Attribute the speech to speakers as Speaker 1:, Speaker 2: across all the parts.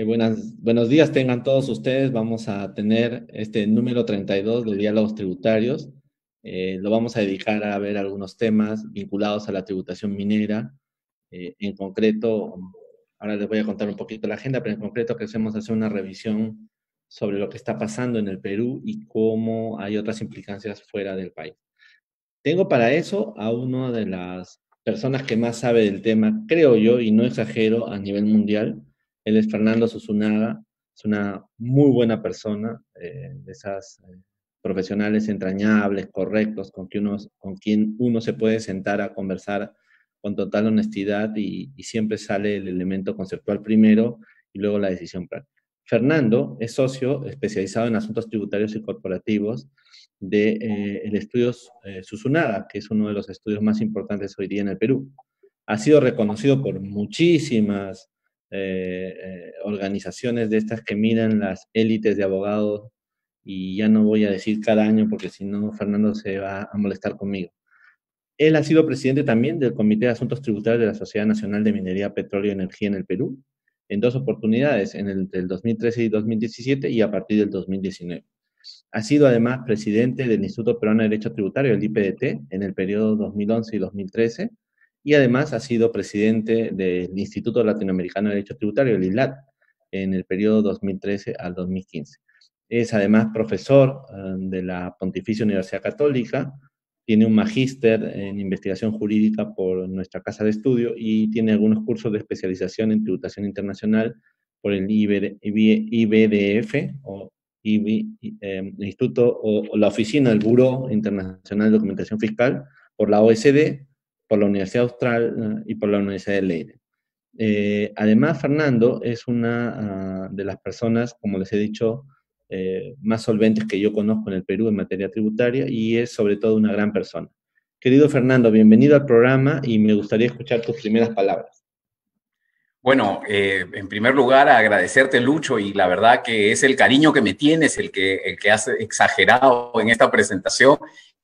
Speaker 1: Buenos días tengan todos ustedes. Vamos a tener este número 32 de diálogos tributarios. Lo vamos a dedicar a ver algunos temas vinculados a la tributación minera. En concreto, ahora les voy a contar un poquito la agenda, pero en concreto queremos hacer una revisión sobre lo que está pasando en el Perú y cómo hay otras implicancias fuera del país. Tengo para eso a una de las personas que más sabe del tema, creo yo, y no exagero, a nivel mundial. Él es Fernando Susunaga, es una muy buena persona, de esas profesionales entrañables, correctos, con quien uno se puede sentar a conversar con total honestidad y siempre sale el elemento conceptual primero y luego la decisión práctica. Fernando es socio especializado en asuntos tributarios y corporativos de el estudio Susunaga, que es uno de los estudios más importantes hoy día en el Perú. Ha sido reconocido por muchísimas organizaciones de estas que miran las élites de abogados, y ya no voy a decir cada año porque si no Fernando se va a molestar conmigo. Él ha sido presidente también del Comité de Asuntos Tributarios de la Sociedad Nacional de Minería, Petróleo y Energía en el Perú, en dos oportunidades, entre el 2013 y 2017 y a partir del 2019. Ha sido además presidente del Instituto Peruano de Derecho Tributario, el IPDT, en el periodo 2011 y 2013, y además ha sido presidente del Instituto Latinoamericano de Derecho Tributario, el ILAT, en el periodo 2013 al 2015. Es además profesor de la Pontificia Universidad Católica, tiene un magíster en investigación jurídica por nuestra casa de estudio y tiene algunos cursos de especialización en tributación internacional por el IBDF o Instituto o la Oficina del Buró Internacional de Documentación Fiscal, por la OECD, por la Universidad Austral y por la Universidad de Leiden. Además, Fernando es una de las personas, como les he dicho, más solventes que yo conozco en el Perú en materia tributaria y es sobre todo una gran persona. Querido Fernando, bienvenido al programa y me gustaría escuchar tus primeras palabras.
Speaker 2: Bueno, en primer lugar, agradecerte, Lucho, y la verdad que es el cariño que me tienes el que has exagerado en esta presentación.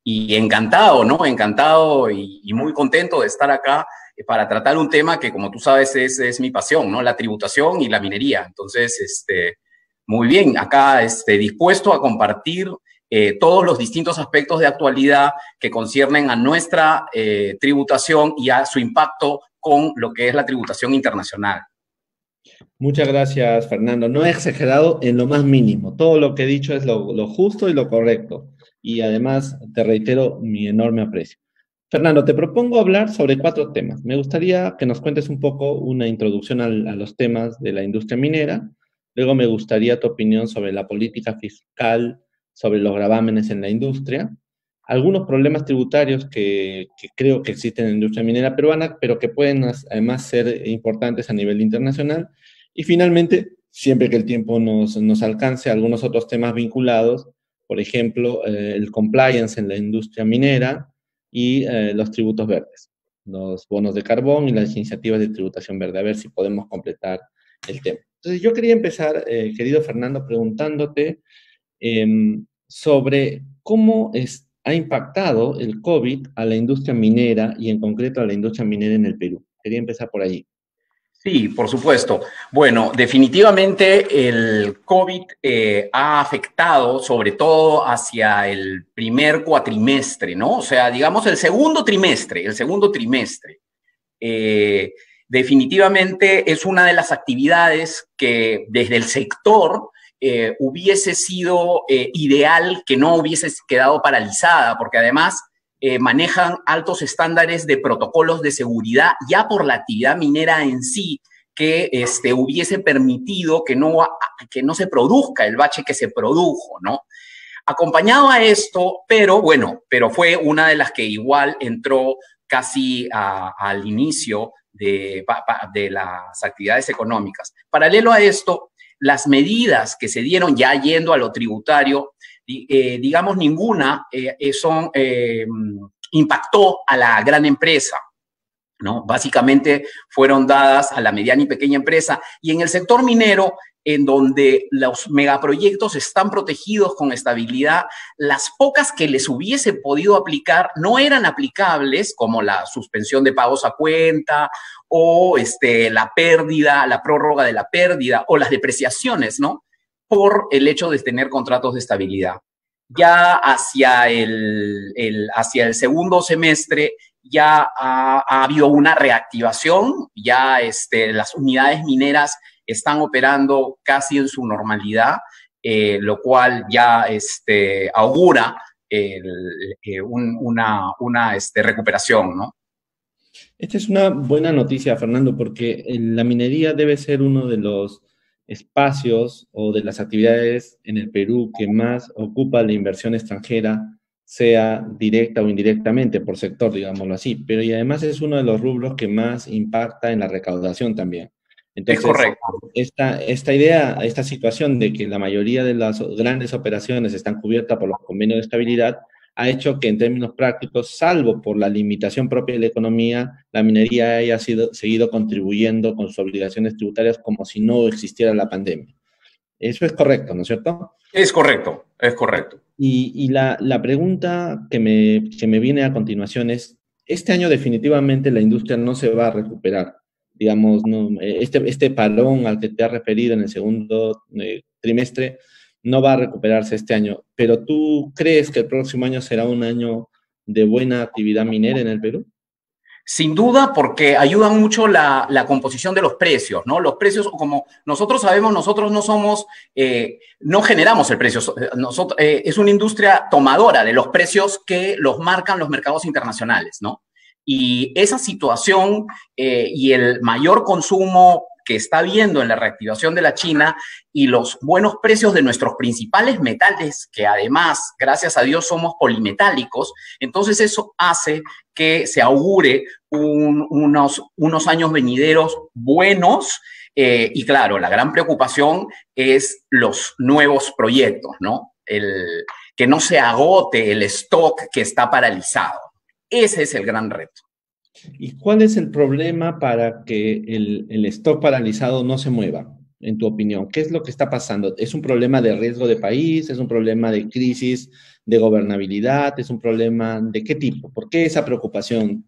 Speaker 2: Y encantado, ¿no? Encantado y muy contento de estar acá para tratar un tema que, como tú sabes, es mi pasión, ¿no? La tributación y la minería. Entonces, muy bien, acá dispuesto a compartir todos los distintos aspectos de actualidad que conciernen a nuestra tributación y a su impacto con lo que es la tributación internacional.
Speaker 1: Muchas gracias, Fernando. No he exagerado en lo más mínimo. Todo lo que he dicho es lo justo y lo correcto. Y además te reitero mi enorme aprecio. Fernando, te propongo hablar sobre 4 temas. Me gustaría que nos cuentes un poco una introducción a los temas de la industria minera. Luego me gustaría tu opinión sobre la política fiscal, sobre los gravámenes en la industria, algunos problemas tributarios que creo que existen en la industria minera peruana, pero que pueden además ser importantes a nivel internacional. Y finalmente, siempre que el tiempo nos alcance, algunos otros temas vinculados, por ejemplo, el compliance en la industria minera y los tributos verdes, los bonos de carbón y las iniciativas de tributación verde, a ver si podemos completar el tema. Entonces, yo quería empezar, querido Fernando, preguntándote sobre cómo ha impactado el COVID a la industria minera y en concreto a la industria minera en el Perú. Quería empezar por allí.
Speaker 2: Sí, por supuesto. Bueno, definitivamente el COVID ha afectado sobre todo hacia el primer cuatrimestre, ¿no? O sea, digamos el segundo trimestre. Definitivamente es una de las actividades que desde el sector hubiese sido ideal que no hubiese quedado paralizada, porque además manejan altos estándares de protocolos de seguridad ya por la actividad minera en sí, que hubiese permitido que no se produzca el bache que se produjo, ¿no? Acompañado a esto, pero fue una de las que igual entró casi al inicio de las actividades económicas. Paralelo a esto, las medidas que se dieron ya yendo a lo tributario, digamos, ninguna impactó a la gran empresa, ¿no? Básicamente fueron dadas a la mediana y pequeña empresa. Y en el sector minero, en donde los megaproyectos están protegidos con estabilidad. Las pocas que les hubiese podido aplicar no eran aplicables, como la suspensión de pagos a cuenta o la pérdida, la prórroga de la pérdida o las depreciaciones, ¿no? Por el hecho de tener contratos de estabilidad. Ya hacia el segundo semestre ya ha habido una reactivación, ya las unidades mineras están operando casi en su normalidad, lo cual ya augura una recuperación, ¿no?
Speaker 1: Esta es una buena noticia, Fernando, porque la minería debe ser uno de los espacios o de las actividades en el Perú que más ocupa la inversión extranjera, sea directa o indirectamente, por sector, digámoslo así, pero y además es uno de los rubros que más impacta en la recaudación también.
Speaker 2: Es
Speaker 1: Entonces,
Speaker 2: correcto.
Speaker 1: esta idea, esta situación de que la mayoría de las grandes operaciones están cubiertas por los convenios de estabilidad, ha hecho que en términos prácticos, salvo por la limitación propia de la economía, la minería haya seguido contribuyendo con sus obligaciones tributarias como si no existiera la pandemia. Eso es correcto, ¿no es cierto?
Speaker 2: Es correcto, es correcto.
Speaker 1: Y la pregunta que me viene a continuación es, este año definitivamente la industria no se va a recuperar. Digamos, no, este parón al que te has referido en el segundo trimestre no va a recuperarse este año. Pero ¿tú crees que el próximo año será un año de buena actividad minera en el Perú?
Speaker 2: Sin duda, porque ayudan mucho la composición de los precios, ¿no? Los precios, como nosotros sabemos, nosotros no somos, no generamos el precio. Es una industria tomadora de los precios que los marcan los mercados internacionales, ¿no? Y esa situación y el mayor consumo que está habiendo en la reactivación de la China y los buenos precios de nuestros principales metales, que además, gracias a Dios, somos polimetálicos, entonces eso hace que se augure unos años venideros buenos. Y claro, la gran preocupación es los nuevos proyectos, ¿no? Que no se agote el stock que está paralizado. Ese es el gran reto.
Speaker 1: ¿Y cuál es el problema para que el stock paralizado no se mueva, en tu opinión? ¿Qué es lo que está pasando? ¿Es un problema de riesgo de país? ¿Es un problema de crisis de gobernabilidad? ¿Es un problema de qué tipo? ¿Por qué esa preocupación?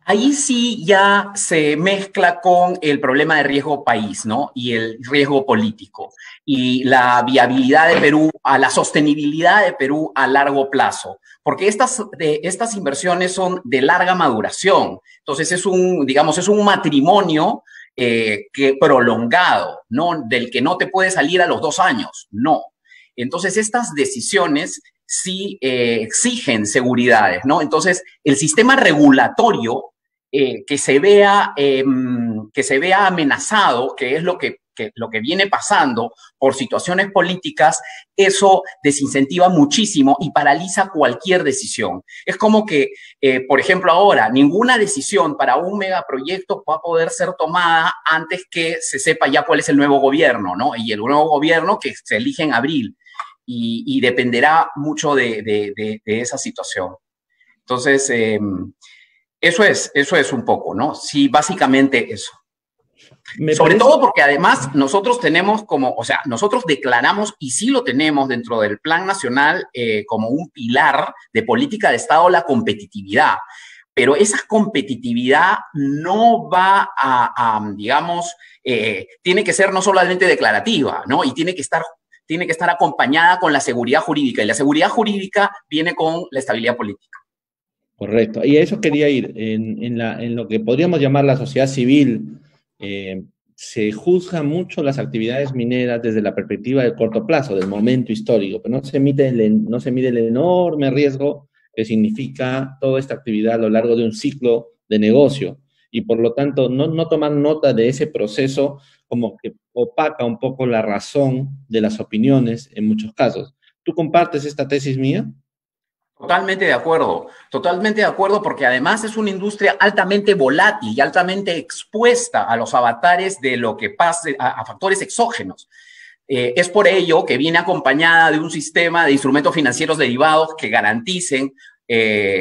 Speaker 2: Ahí sí ya se mezcla con el problema de riesgo país, ¿no? Y el riesgo político. Y la viabilidad de Perú, a la sostenibilidad de Perú a largo plazo. Porque estas inversiones son de larga maduración. Entonces es un matrimonio prolongado, ¿no? Del que no te puede salir a los 2 años, no. Entonces estas decisiones sí exigen seguridades, ¿no? Entonces el sistema regulatorio que se vea amenazado, que es lo que viene pasando por situaciones políticas, eso desincentiva muchísimo y paraliza cualquier decisión. Es como que, por ejemplo, ahora, ninguna decisión para un megaproyecto va a poder ser tomada antes que se sepa ya cuál es el nuevo gobierno, ¿no? Y el nuevo gobierno que se elige en abril. Y dependerá mucho de esa situación. Entonces, eso es un poco, ¿no? Sí, básicamente eso. Sobre todo porque además nosotros tenemos nosotros declaramos, y sí lo tenemos dentro del Plan Nacional como un pilar de política de Estado, la competitividad. Pero esa competitividad no va digamos, tiene que ser no solamente declarativa, ¿no? Y tiene que estar acompañada con la seguridad jurídica. Y la seguridad jurídica viene con la estabilidad política.
Speaker 1: Correcto. Y a eso quería ir. En lo que podríamos llamar la sociedad civil, se juzgan mucho las actividades mineras desde la perspectiva del corto plazo, del momento histórico, pero no se mide el enorme riesgo que significa toda esta actividad a lo largo de un ciclo de negocio. Y por lo tanto, no tomar nota de ese proceso como que opaca un poco la razón de las opiniones en muchos casos. ¿Tú compartes esta tesis mía?
Speaker 2: Totalmente de acuerdo porque además es una industria altamente volátil y altamente expuesta a los avatares de lo que pase, a factores exógenos. Es por ello que viene acompañada de un sistema de instrumentos financieros derivados que garanticen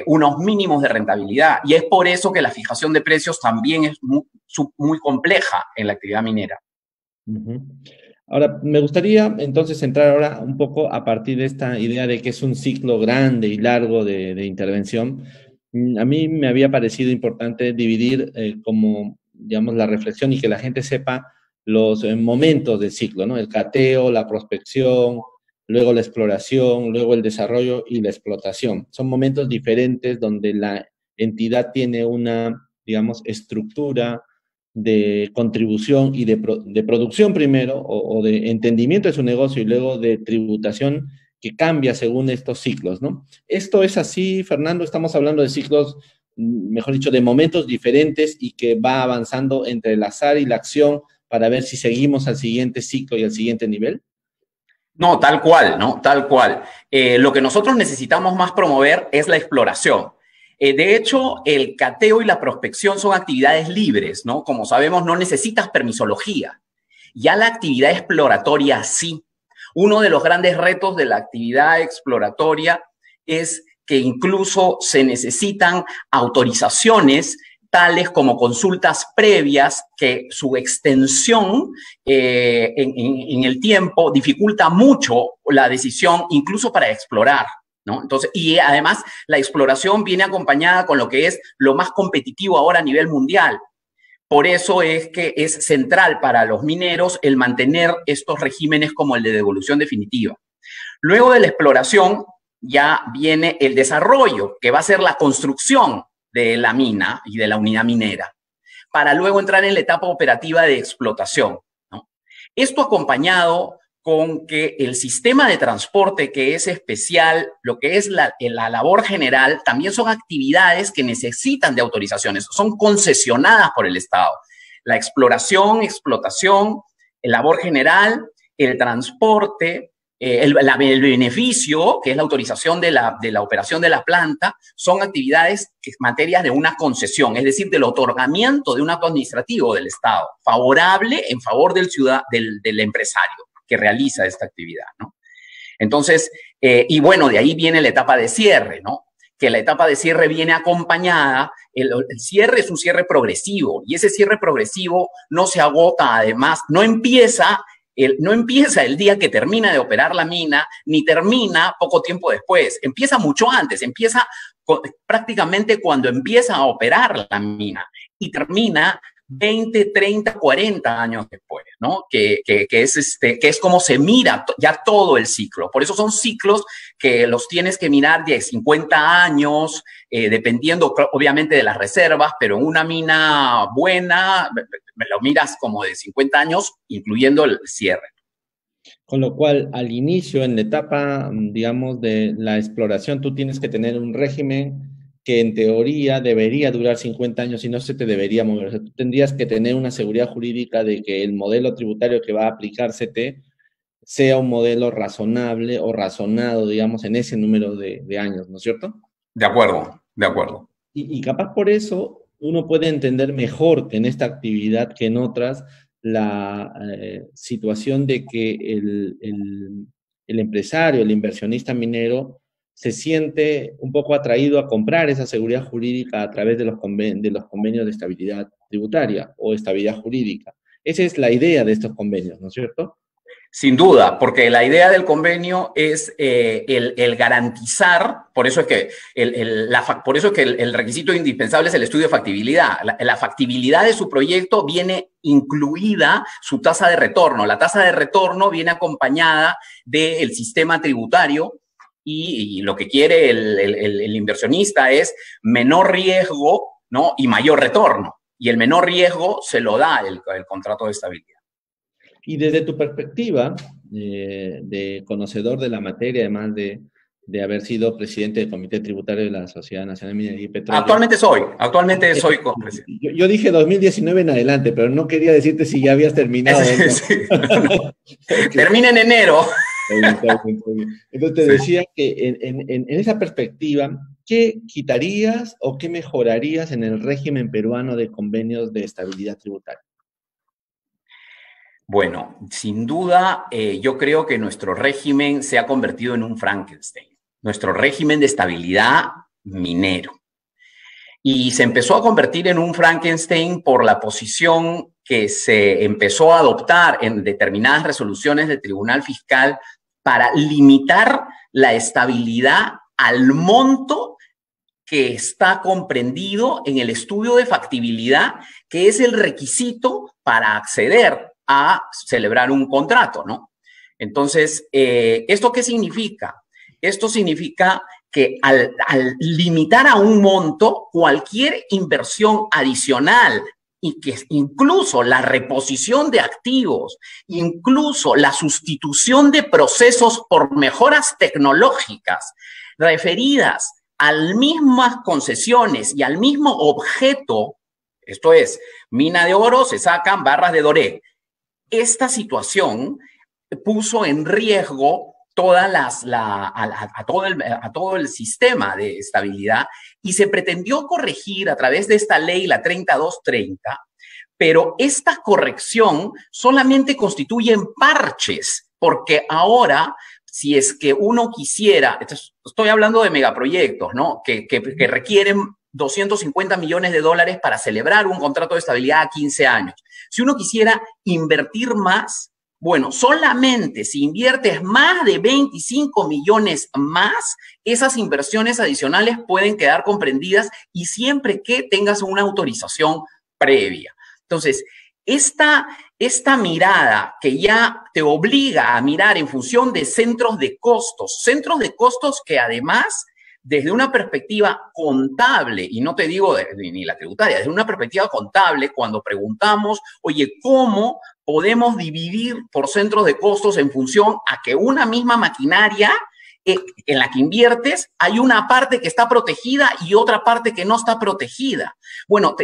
Speaker 2: unos mínimos de rentabilidad. Y es por eso que la fijación de precios también es muy compleja en la actividad minera.
Speaker 1: Uh-huh. Ahora, me gustaría entonces entrar ahora un poco a partir de esta idea de que es un ciclo grande y largo de intervención. A mí me había parecido importante dividir como, digamos, la reflexión y que la gente sepa los momentos del ciclo, ¿no? El cateo, la prospección, luego la exploración, luego el desarrollo y la explotación. Son momentos diferentes donde la entidad tiene una, digamos, estructura de contribución y de producción primero, o de entendimiento de su negocio y luego de tributación que cambia según estos ciclos, ¿no? Esto es así, Fernando, estamos hablando de ciclos, mejor dicho, de momentos diferentes y que va avanzando entre el azar y la acción para ver si seguimos al siguiente ciclo y al siguiente nivel.
Speaker 2: No, tal cual, ¿no? Tal cual. Lo que nosotros necesitamos más promover es la exploración. De hecho, el cateo y la prospección son actividades libres, ¿no? Como sabemos, no necesitas permisología. Ya la actividad exploratoria sí. Uno de los grandes retos de la actividad exploratoria es que incluso se necesitan autorizaciones tales como consultas previas, que su extensión en el tiempo dificulta mucho la decisión, incluso para explorar, ¿no? Entonces, y además la exploración viene acompañada con lo que es lo más competitivo ahora a nivel mundial. Por eso es que es central para los mineros el mantener estos regímenes como el de devolución definitiva. Luego de la exploración ya viene el desarrollo, que va a ser la construcción de la mina y de la unidad minera, para luego entrar en la etapa operativa de explotación, ¿no? Esto acompañado con que el sistema de transporte, que es especial, lo que es la labor general, también son actividades que necesitan de autorizaciones, son concesionadas por el Estado. La exploración, explotación, el labor general, el transporte, el beneficio, que es la autorización de la operación de la planta, son actividades que materias de una concesión, es decir, del otorgamiento de un acto administrativo del Estado, favorable en favor del empresario que realiza esta actividad, ¿no? Entonces, y bueno, de ahí viene la etapa de cierre, ¿no? Que la etapa de cierre viene acompañada, el cierre es un cierre progresivo, y ese cierre progresivo no se agota, además, no empieza el día que termina de operar la mina, ni termina poco tiempo después. Empieza mucho antes, empieza prácticamente cuando empieza a operar la mina y termina 20, 30, 40 años después, ¿no? Que es como se mira ya todo el ciclo. Por eso son ciclos que los tienes que mirar de 50 años, dependiendo obviamente de las reservas, pero en una mina buena me lo miras como de 50 años, incluyendo el cierre.
Speaker 1: Con lo cual, al inicio, en la etapa, digamos, de la exploración, tú tienes que tener un régimen que en teoría debería durar 50 años y no se te debería mover. O sea, tú tendrías que tener una seguridad jurídica de que el modelo tributario que va a aplicársete sea un modelo razonable o razonado, digamos, en ese número de años, ¿no es cierto?
Speaker 2: De acuerdo, de acuerdo.
Speaker 1: Y capaz por eso uno puede entender mejor en esta actividad que en otras la situación de que el empresario, el inversionista minero, se siente un poco atraído a comprar esa seguridad jurídica a través de los convenios de estabilidad tributaria o estabilidad jurídica. Esa es la idea de estos convenios, ¿no es cierto?
Speaker 2: Sin duda, porque la idea del convenio es el garantizar, por eso es que el requisito indispensable es el estudio de factibilidad. La factibilidad de su proyecto viene incluida su tasa de retorno. La tasa de retorno viene acompañada del sistema tributario y lo que quiere el inversionista es menor riesgo, ¿no? Y mayor retorno. Y el menor riesgo se lo da el contrato de estabilidad.
Speaker 1: Y desde tu perspectiva de conocedor de la materia, además de haber sido presidente del Comité Tributario de la Sociedad Nacional de Minería y Petróleo.
Speaker 2: Actualmente soy
Speaker 1: yo dije 2019 en adelante, pero no quería decirte si ya habías terminado.
Speaker 2: Sí, no. Termina en enero.
Speaker 1: Entonces te decía que en esa perspectiva, ¿qué quitarías o qué mejorarías en el régimen peruano de convenios de estabilidad tributaria?
Speaker 2: Bueno, sin duda, yo creo que nuestro régimen se ha convertido en un Frankenstein, nuestro régimen de estabilidad minero. Y se empezó a convertir en un Frankenstein por la posición que se empezó a adoptar en determinadas resoluciones del Tribunal Fiscal para limitar la estabilidad al monto que está comprendido en el estudio de factibilidad, que es el requisito para acceder a celebrar un contrato, ¿no? Entonces, ¿esto qué significa? Esto significa que al limitar a un monto, cualquier inversión adicional y que incluso la reposición de activos, incluso la sustitución de procesos por mejoras tecnológicas referidas a las mismas concesiones y al mismo objeto, esto es, mina de oro, se sacan barras de doré. Esta situación puso en riesgo a todo el sistema de estabilidad y se pretendió corregir a través de esta ley, la 3230, pero esta corrección solamente constituye parches, porque ahora, si es que uno quisiera, estoy hablando de megaproyectos, ¿no? Que requieren 250 millones de dólares para celebrar un contrato de estabilidad a 15 años. Si uno quisiera invertir más, bueno, solamente si inviertes más de 25 millones más, esas inversiones adicionales pueden quedar comprendidas y siempre que tengas una autorización previa. Entonces, esta mirada que ya te obliga a mirar en función de centros de costos que además, desde una perspectiva contable, y no te digo ni la tributaria, desde una perspectiva contable, cuando preguntamos, oye, ¿cómo podemos dividir por centros de costos en función a que una misma maquinaria en la que inviertes hay una parte que está protegida y otra parte que no está protegida? Bueno,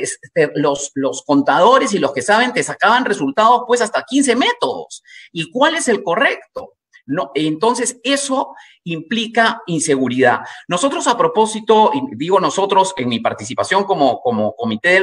Speaker 2: los contadores y los que saben te sacaban resultados pues hasta 15 métodos. ¿Y cuál es el correcto? No, entonces, eso implica inseguridad. Nosotros, a propósito, y digo nosotros en mi participación como Comité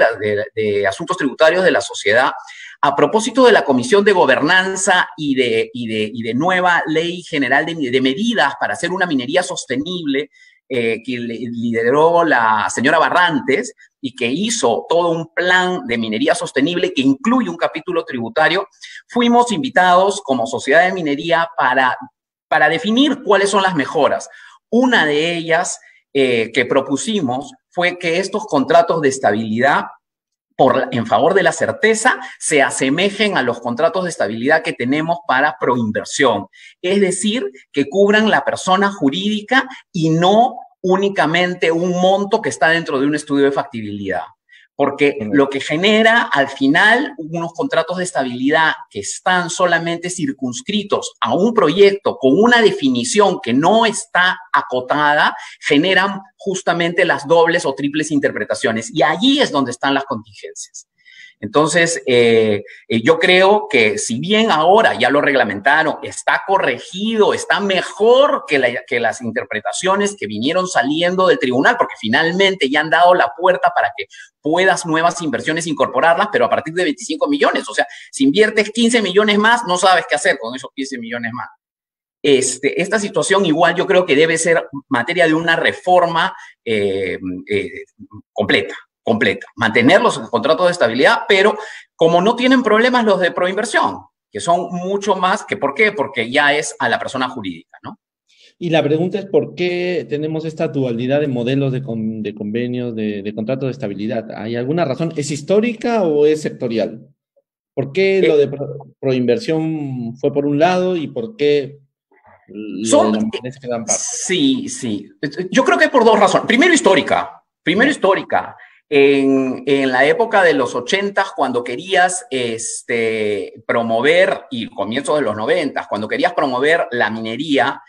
Speaker 2: de Asuntos Tributarios de la Sociedad, a propósito de la Comisión de Gobernanza y de nueva Ley General de Medidas para hacer una minería sostenible, que lideró la señora Barrantes y que hizo todo un plan de minería sostenible que incluye un capítulo tributario, fuimos invitados como sociedad de minería para definir cuáles son las mejoras. Una de ellas que propusimos fue que estos contratos de estabilidad en favor de la certeza se asemejen a los contratos de estabilidad que tenemos para proinversión. Es decir, que cubran la persona jurídica y no únicamente un monto que está dentro de un estudio de factibilidad. Porque lo que genera al final unos contratos de estabilidad que están solamente circunscritos a un proyecto con una definición que no está acotada, generan justamente las dobles o triples interpretaciones. Y allí es donde están las contingencias. Entonces, yo creo que si bien ahora ya lo reglamentaron, está corregido, está mejor que las interpretaciones que vinieron saliendo del tribunal, porque finalmente ya han dado la puerta para que puedas nuevas inversiones incorporarlas, pero a partir de 25 millones. O sea, si inviertes 15 millones más, no sabes qué hacer con esos 15 millones más. Esta situación igual yo creo que debe ser materia de una reforma completa. Mantener los contratos de estabilidad, pero como no tienen problemas los de proinversión, que son mucho más que, ¿por qué? Porque ya es a la persona jurídica, ¿no?
Speaker 1: Y la pregunta es ¿por qué tenemos esta dualidad de modelos de convenios, de contratos de estabilidad? ¿Hay alguna razón? ¿Es histórica o es sectorial? ¿Por qué lo de proinversión fue por un lado y por qué lo de la se queda en parte?
Speaker 2: Sí. Yo creo que por dos razones. Primero, histórica. En la época de los 80, cuando querías promover, y comienzos de los 90, cuando querías promover la minería,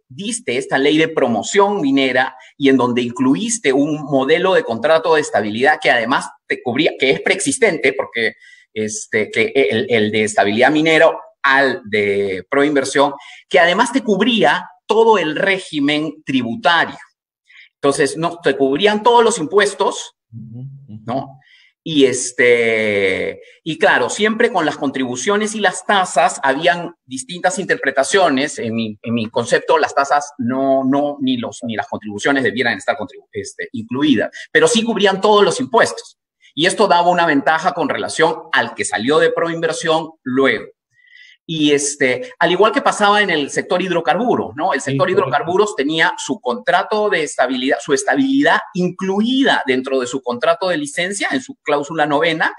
Speaker 2: diste esta ley de promoción minera y en donde incluiste un modelo de contrato de estabilidad que además te cubría, que es preexistente, porque que el de estabilidad minera al de proinversión, que además te cubría todo el régimen tributario. Entonces, no, te cubrían todos los impuestos, ¿no? Y claro, siempre con las contribuciones y las tasas habían distintas interpretaciones. En mi concepto, las tasas ni las contribuciones debieran estar incluidas, pero sí cubrían todos los impuestos. Y esto daba una ventaja con relación al que salió de Proinversión luego. Y al igual que pasaba en el sector hidrocarburos, ¿no? El sector hidrocarburos tenía su contrato de estabilidad, su estabilidad incluida dentro de su contrato de licencia, en su cláusula novena,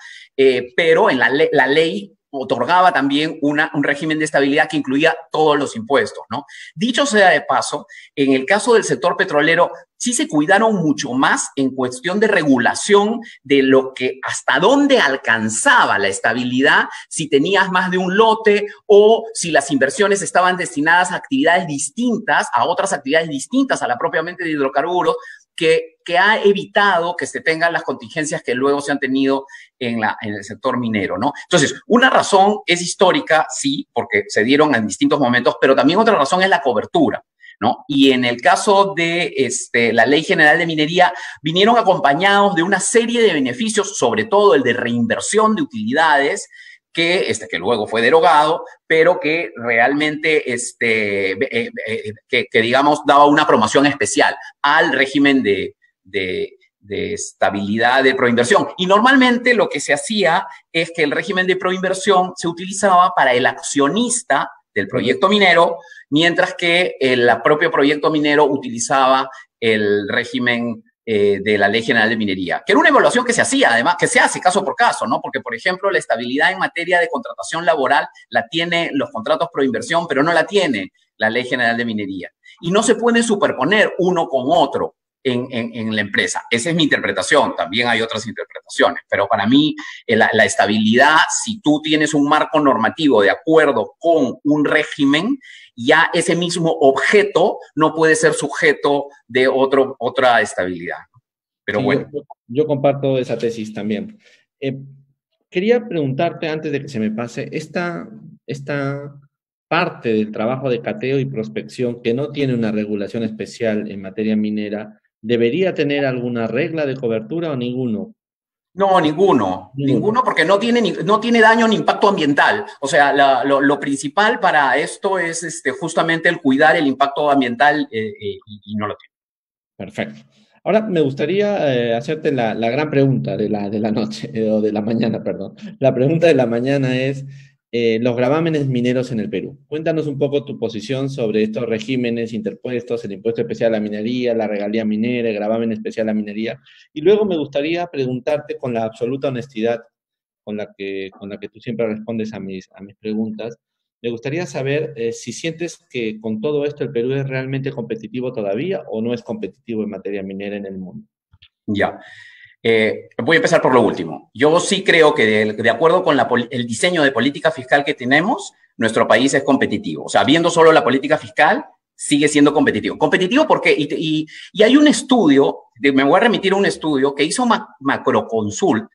Speaker 2: pero en la ley otorgaba también un régimen de estabilidad que incluía todos los impuestos, ¿no? Dicho sea de paso, en el caso del sector petrolero, sí se cuidaron mucho más en cuestión de regulación de lo que, hasta dónde alcanzaba la estabilidad, si tenías más de un lote o si las inversiones estaban destinadas a actividades distintas, a otras actividades distintas a la propiamente de hidrocarburos, que ha evitado que se tengan las contingencias que luego se han tenido en el sector minero, ¿no? Entonces, una razón es histórica, sí, porque se dieron en distintos momentos, pero también otra razón es la cobertura, ¿no? Y en el caso de la Ley General de Minería, vinieron acompañados de una serie de beneficios, sobre todo el de reinversión de utilidades, que luego fue derogado, pero que realmente, que digamos, daba una promoción especial al régimen de estabilidad de proinversión. Y normalmente lo que se hacía es que el régimen de proinversión se utilizaba para el accionista del proyecto minero, mientras que el propio proyecto minero utilizaba el régimen de la Ley General de Minería, que era una evaluación que se hacía, además, que se hace caso por caso, ¿no? Porque, por ejemplo, la estabilidad en materia de contratación laboral la tiene los contratos pro inversión, pero no la tiene la Ley General de Minería. Y no se puede superponer uno con otro en la empresa. Esa es mi interpretación. También hay otras interpretaciones, pero para mí la estabilidad, si tú tienes un marco normativo de acuerdo con un régimen, ya ese mismo objeto no puede ser sujeto de otra estabilidad. Pero
Speaker 1: sí,
Speaker 2: bueno.
Speaker 1: Yo comparto esa tesis también. Quería preguntarte antes de que se me pase, esta parte del trabajo de cateo y prospección que no tiene una regulación especial en materia minera, ¿debería tener alguna regla de cobertura o ninguno?
Speaker 2: No, ninguno porque no tiene daño ni impacto ambiental. O sea, lo principal para esto es justamente el cuidar el impacto ambiental y no lo tiene.
Speaker 1: Perfecto. Ahora me gustaría hacerte la gran pregunta de la noche, o de la mañana, perdón. La pregunta de la mañana es los gravámenes mineros en el Perú. Cuéntanos un poco tu posición sobre estos regímenes interpuestos, el impuesto especial a la minería, la regalía minera, el gravamen especial a la minería. Y luego me gustaría preguntarte con la absoluta honestidad con la que tú siempre respondes a mis preguntas. Me gustaría saber si sientes que con todo esto el Perú es realmente competitivo todavía o no es competitivo en materia minera en el mundo.
Speaker 2: Ya. Voy a empezar por lo último. Yo sí creo que de acuerdo con el diseño de política fiscal que tenemos, nuestro país es competitivo. O sea, viendo solo la política fiscal, sigue siendo competitivo. Competitivo porque, y hay un estudio, me voy a remitir a un estudio que hizo Macroconsult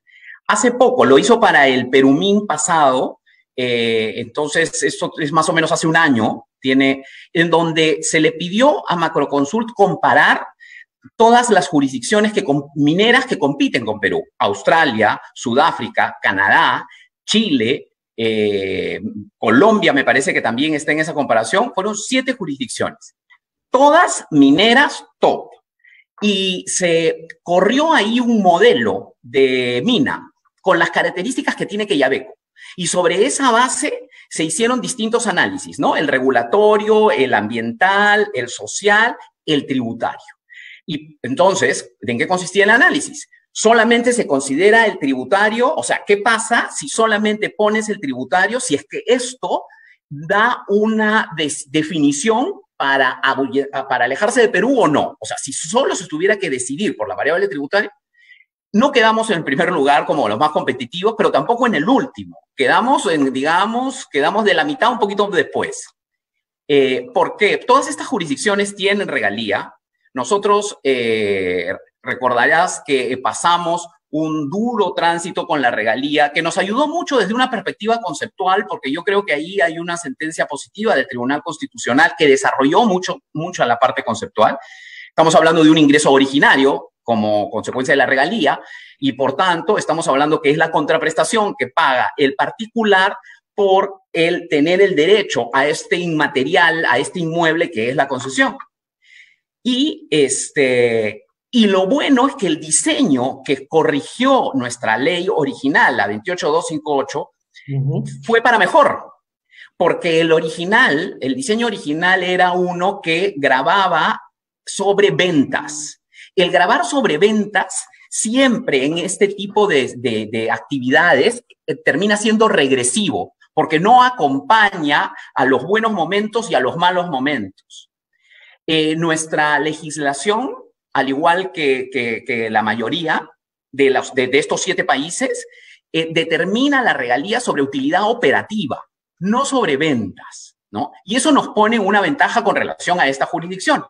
Speaker 2: hace poco, lo hizo para el Perumín pasado, entonces esto es más o menos hace un año, en donde se le pidió a Macroconsult comparar todas las jurisdicciones mineras que compiten con Perú: Australia, Sudáfrica, Canadá, Chile, Colombia me parece que también está en esa comparación. Fueron 7 jurisdicciones, todas mineras top. Y se corrió ahí un modelo de mina con las características que tiene Quellaveco. Y sobre esa base se hicieron distintos análisis, ¿no? El regulatorio, el ambiental, el social, el tributario. Y entonces, ¿en qué consistía el análisis? Solamente se considera el tributario, o sea, ¿qué pasa si solamente pones el tributario, si es que esto da una definición para alejarse de Perú o no? O sea, si solo se tuviera que decidir por la variable tributaria, no quedamos en el primer lugar como los más competitivos, pero tampoco en el último. Quedamos de la mitad un poquito después. ¿Por qué? Todas estas jurisdicciones tienen regalía. Nosotros, recordarás que pasamos un duro tránsito con la regalía, que nos ayudó mucho desde una perspectiva conceptual, porque yo creo que ahí hay una sentencia positiva del Tribunal Constitucional que desarrolló mucho a la parte conceptual. Estamos hablando de un ingreso originario como consecuencia de la regalía, y por tanto estamos hablando que es la contraprestación que paga el particular por el tener el derecho a este inmaterial, a este inmueble que es la concesión. Y Y lo bueno es que el diseño que corrigió nuestra ley original, la 28258, fue para mejor, porque el original, el diseño original era uno que grababa sobre ventas. El grabar sobre ventas siempre en este tipo de actividades termina siendo regresivo, porque no acompaña a los buenos momentos y a los malos momentos. Nuestra legislación, al igual que la mayoría de estos 7 países, determina la regalía sobre utilidad operativa, no sobre ventas, ¿no? Y eso nos pone una ventaja con relación a esta jurisdicción.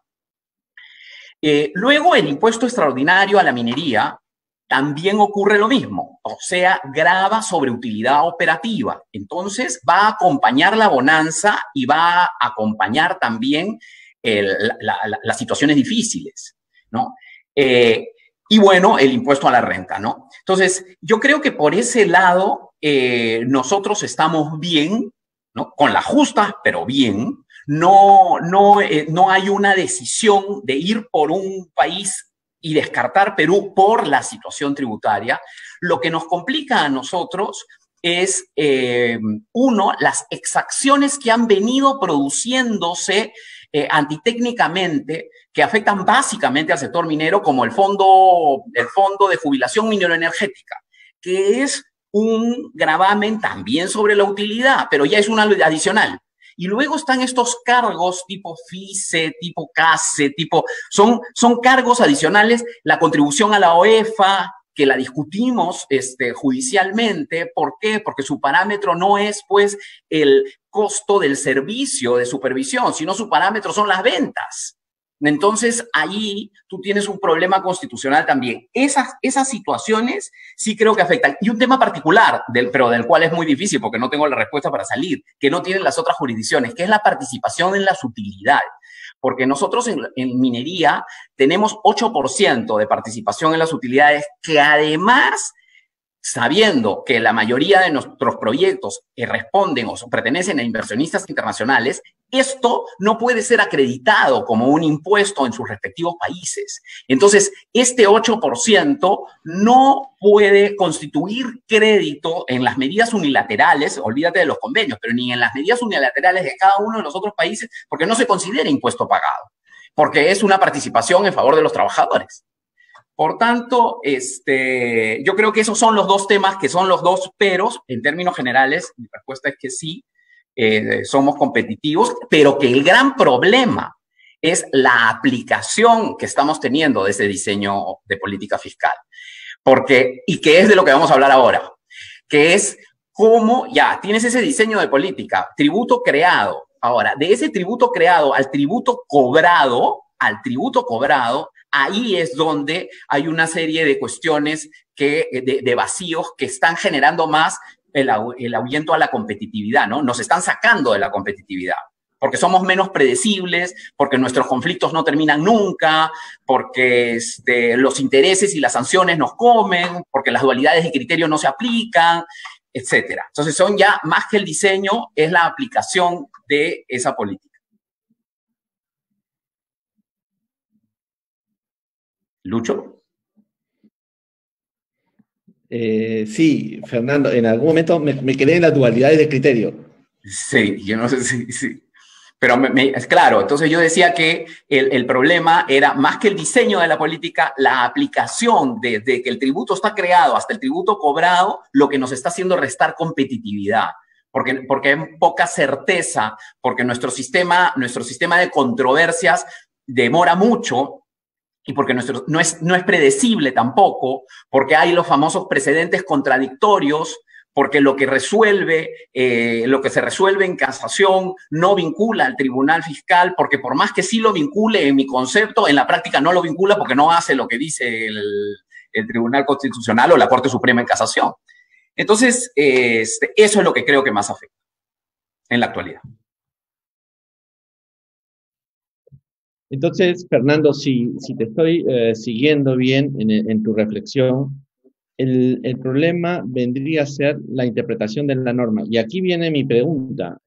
Speaker 2: Luego, el impuesto extraordinario a la minería también ocurre lo mismo, o sea, grava sobre utilidad operativa. Entonces, va a acompañar la bonanza y va a acompañar también las situaciones difíciles, ¿no? Y bueno, el impuesto a la renta, ¿no? Entonces, yo creo que por ese lado nosotros estamos bien, ¿no? Con la justa, pero bien. No hay una decisión de ir por un país y descartar Perú por la situación tributaria. Lo que nos complica a nosotros es, uno, las exacciones que han venido produciéndose antitécnicamente, que afectan básicamente al sector minero, como el fondo de jubilación mineroenergética, que es un gravamen también sobre la utilidad, pero ya es una adicional. Y luego están estos cargos tipo FICE, tipo CASE, son cargos adicionales, la contribución a la OEFA, que la discutimos judicialmente. ¿Por qué? Porque su parámetro no es, pues, el costo del servicio de supervisión, sino su parámetro son las ventas. Entonces, ahí tú tienes un problema constitucional también. Esas situaciones sí creo que afectan. Y un tema particular, pero del cual es muy difícil porque no tengo la respuesta para salir, que no tienen las otras jurisdicciones, que es la participación en las utilidades. Porque nosotros en minería tenemos 8% de participación en las utilidades, que además, sabiendo que la mayoría de nuestros proyectos responden o pertenecen a inversionistas internacionales, esto no puede ser acreditado como un impuesto en sus respectivos países. Entonces, este 8% no puede constituir crédito en las medidas unilaterales, olvídate de los convenios, pero ni en las medidas unilaterales de cada uno de los otros países, porque no se considera impuesto pagado, porque es una participación en favor de los trabajadores. Por tanto, yo creo que esos son los dos temas, que son los dos peros. En términos generales, mi respuesta es que sí, somos competitivos, pero que el gran problema es la aplicación que estamos teniendo de ese diseño de política fiscal. Y que es de lo que vamos a hablar ahora, que es cómo ya tienes ese diseño de política, tributo creado. Ahora, de ese tributo creado al tributo cobrado, ahí es donde hay una serie de cuestiones de vacíos que están generando más el ahuyento a la competitividad, ¿no? Nos están sacando de la competitividad, porque somos menos predecibles, porque nuestros conflictos no terminan nunca, porque los intereses y las sanciones nos comen, porque las dualidades de criterio no se aplican, etcétera. Entonces son ya más que el diseño, es la aplicación de esa política. ¿Lucho?
Speaker 1: Sí, Fernando, en algún momento me quedé en las dualidades de criterio.
Speaker 2: Sí, yo no sé si... Sí. Pero es claro, entonces yo decía que el problema era más que el diseño de la política, la aplicación desde que el tributo está creado hasta el tributo cobrado, lo que nos está haciendo restar competitividad. Porque hay poca certeza, porque nuestro sistema de controversias demora mucho, y porque no es predecible tampoco, porque hay los famosos precedentes contradictorios, porque lo que se resuelve en casación no vincula al tribunal fiscal, porque por más que sí lo vincule en mi concepto, en la práctica no lo vincula porque no hace lo que dice el Tribunal Constitucional o la Corte Suprema en casación. Entonces, eso es lo que creo que más afecta en la actualidad.
Speaker 1: Entonces, Fernando, si te estoy siguiendo bien en tu reflexión, el problema vendría a ser la interpretación de la norma. Y aquí viene mi pregunta.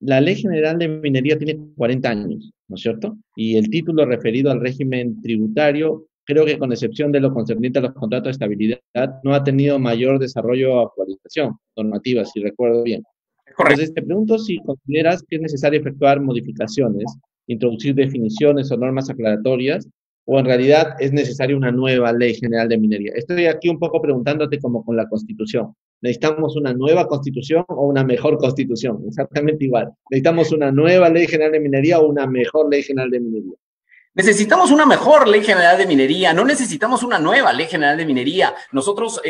Speaker 1: la Ley General de Minería tiene 40 años, ¿no es cierto? Y el título referido al régimen tributario, creo que con excepción de lo concerniente a los contratos de estabilidad, no ha tenido mayor desarrollo o actualización normativa, si recuerdo bien.
Speaker 2: Es correcto.
Speaker 1: Entonces, te pregunto si consideras que es necesario efectuar modificaciones, introducir definiciones o normas aclaratorias, o en realidad es necesaria una nueva ley general de minería. Estoy aquí un poco preguntándote como con la Constitución. ¿Necesitamos una nueva Constitución o una mejor Constitución? Exactamente igual. ¿Necesitamos una nueva ley general de minería o una mejor ley general de minería?
Speaker 2: Necesitamos una mejor ley general de minería, no necesitamos una nueva ley general de minería. Nosotros,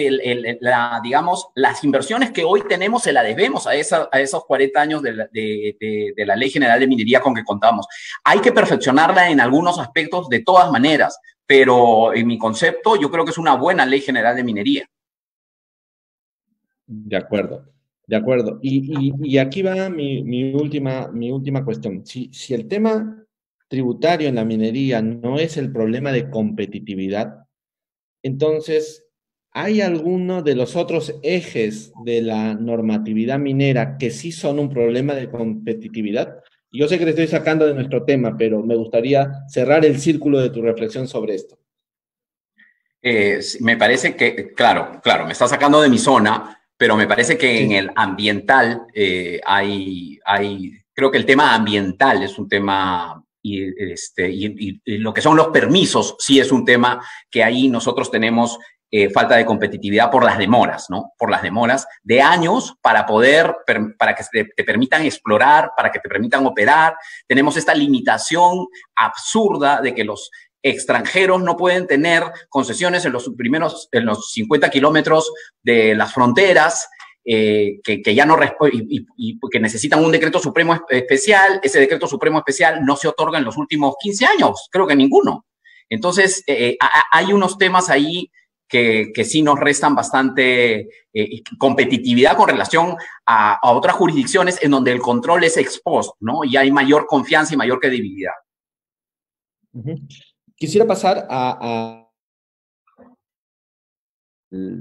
Speaker 2: digamos, las inversiones que hoy tenemos se las debemos a esos 40 años de la ley general de minería con que contamos. Hay que perfeccionarla en algunos aspectos de todas maneras, pero en mi concepto yo creo que es una buena ley general de minería.
Speaker 1: De acuerdo, de acuerdo. Y aquí va mi última cuestión. Si el tema tributario en la minería no es el problema de competitividad, entonces, ¿hay alguno de los otros ejes de la normatividad minera que sí son un problema de competitividad? Yo sé que te estoy sacando de nuestro tema, pero me gustaría cerrar el círculo de tu reflexión sobre esto.
Speaker 2: Me parece que, claro, me está sacando de mi zona, pero me parece que en
Speaker 1: Sí.
Speaker 2: el ambiental creo que el tema ambiental es un tema y lo que son los permisos sí es un tema que ahí nosotros tenemos falta de competitividad por las demoras, ¿no? Por las demoras de años para que te permitan explorar, para que te permitan operar. Tenemos esta limitación absurda de que los extranjeros no pueden tener concesiones en los 50 kilómetros de las fronteras, que ya no y que necesitan un decreto supremo especial. Ese decreto supremo especial no se otorga en los últimos 15 años, creo que ninguno. Entonces, hay unos temas ahí que sí nos restan bastante competitividad con relación a otras jurisdicciones en donde el control es ex post, ¿no? Y hay mayor confianza y mayor credibilidad.
Speaker 1: Uh-huh. Quisiera pasar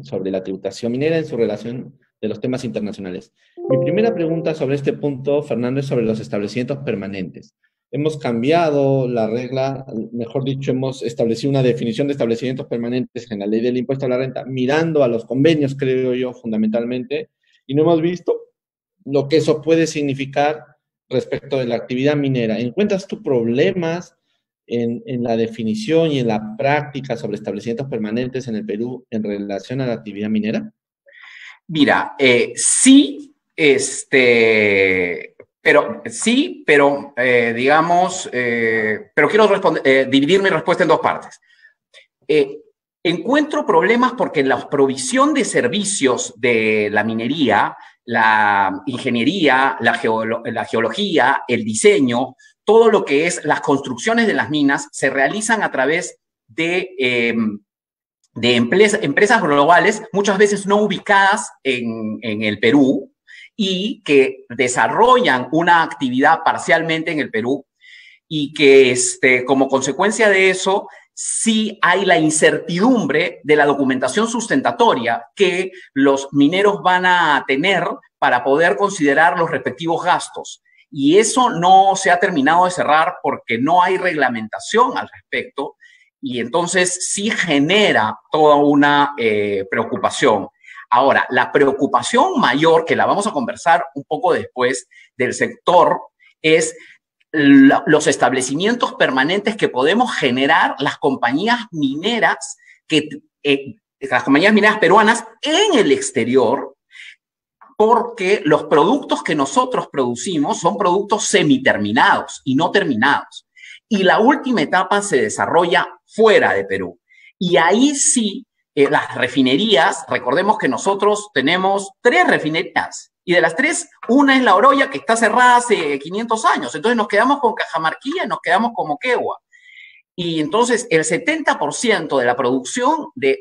Speaker 1: sobre la tributación minera en su relación de los temas internacionales. Mi primera pregunta sobre este punto, Fernando, es sobre los establecimientos permanentes. Hemos cambiado la regla, mejor dicho, hemos establecido una definición de establecimientos permanentes en la ley del impuesto a la renta, mirando a los convenios, creo yo, fundamentalmente, y no hemos visto lo que eso puede significar respecto de la actividad minera. ¿Encuentras tú problemas en la definición y en la práctica sobre establecimientos permanentes en el Perú en relación a la actividad minera?
Speaker 2: Mira, sí, pero digamos, pero quiero dividir mi respuesta en dos partes. Encuentro problemas porque la provisión de servicios de la minería, la ingeniería, la geología, el diseño, todo lo que es las construcciones de las minas se realizan a través de empresas globales, muchas veces no ubicadas en el Perú y que desarrollan una actividad parcialmente en el Perú y que como consecuencia de eso sí hay la incertidumbre de la documentación sustentatoria que los mineros van a tener para poder considerar los respectivos gastos. Y eso no se ha terminado de cerrar porque no hay reglamentación al respecto y entonces sí genera toda una preocupación. Ahora, la preocupación mayor, que la vamos a conversar un poco después del sector, es los establecimientos permanentes que podemos generar las compañías mineras, las compañías mineras peruanas en el exterior, porque los productos que nosotros producimos son productos semiterminados y no terminados. Y la última etapa se desarrolla fuera de Perú. Y ahí sí, las refinerías, recordemos que nosotros tenemos 3 refinerías, y de las 3, una es La Oroya, que está cerrada hace 500 años. Entonces nos quedamos con Cajamarquilla y nos quedamos con Moquegua. Y entonces el 70% de la producción de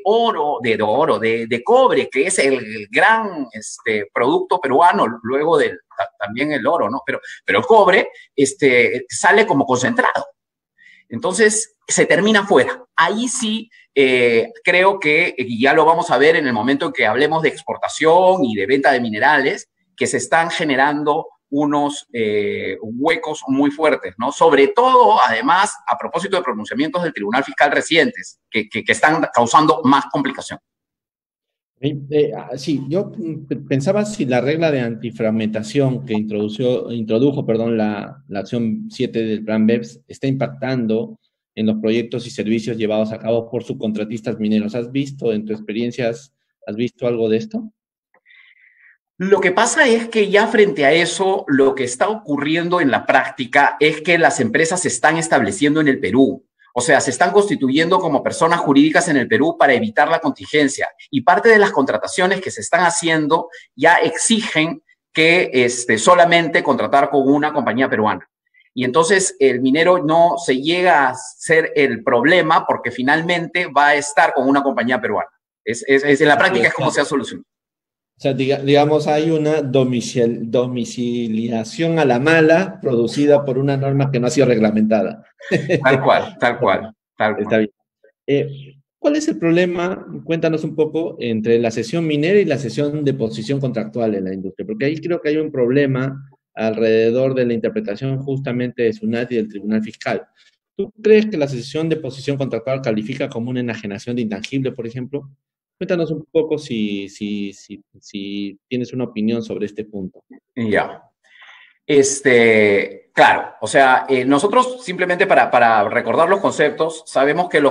Speaker 2: cobre, que es el gran producto peruano, luego también el oro, ¿no? Pero el cobre sale como concentrado. Entonces se termina fuera. Ahí sí creo que, y ya lo vamos a ver en el momento en que hablemos de exportación y de venta de minerales, que se están generando unos huecos muy fuertes, ¿no? Sobre todo, además, a propósito de pronunciamientos del Tribunal Fiscal recientes, que están causando más complicación.
Speaker 1: Sí, yo pensaba si la regla de antifragmentación que introdujo, perdón, la acción 7 del Plan BEPS está impactando en los proyectos y servicios llevados a cabo por subcontratistas mineros. ¿Has visto, en tu experiencia, has visto algo de esto?
Speaker 2: Lo que pasa es que ya frente a eso, lo que está ocurriendo en la práctica es que las empresas se están estableciendo en el Perú. O sea, se están constituyendo como personas jurídicas en el Perú para evitar la contingencia. Y parte de las contrataciones que se están haciendo ya exigen que solamente contratar con una compañía peruana. Y entonces el minero no se llega a ser el problema porque finalmente va a estar con una compañía peruana. En la práctica es como se ha solucionado.
Speaker 1: O sea, digamos, hay una domiciliación a la mala producida por una norma que no ha sido reglamentada.
Speaker 2: Tal cual, tal cual, tal cual.
Speaker 1: Está bien. ¿Cuál es el problema? Cuéntanos un poco entre la cesión minera y la cesión de posición contractual en la industria, porque ahí creo que hay un problema alrededor de la interpretación justamente de SUNAT y del Tribunal Fiscal. ¿Tú crees que la cesión de posición contractual califica como una enajenación de intangible, por ejemplo? Cuéntanos un poco si tienes una opinión sobre este punto.
Speaker 2: Ya. Claro, o sea, nosotros simplemente para recordar los conceptos, sabemos que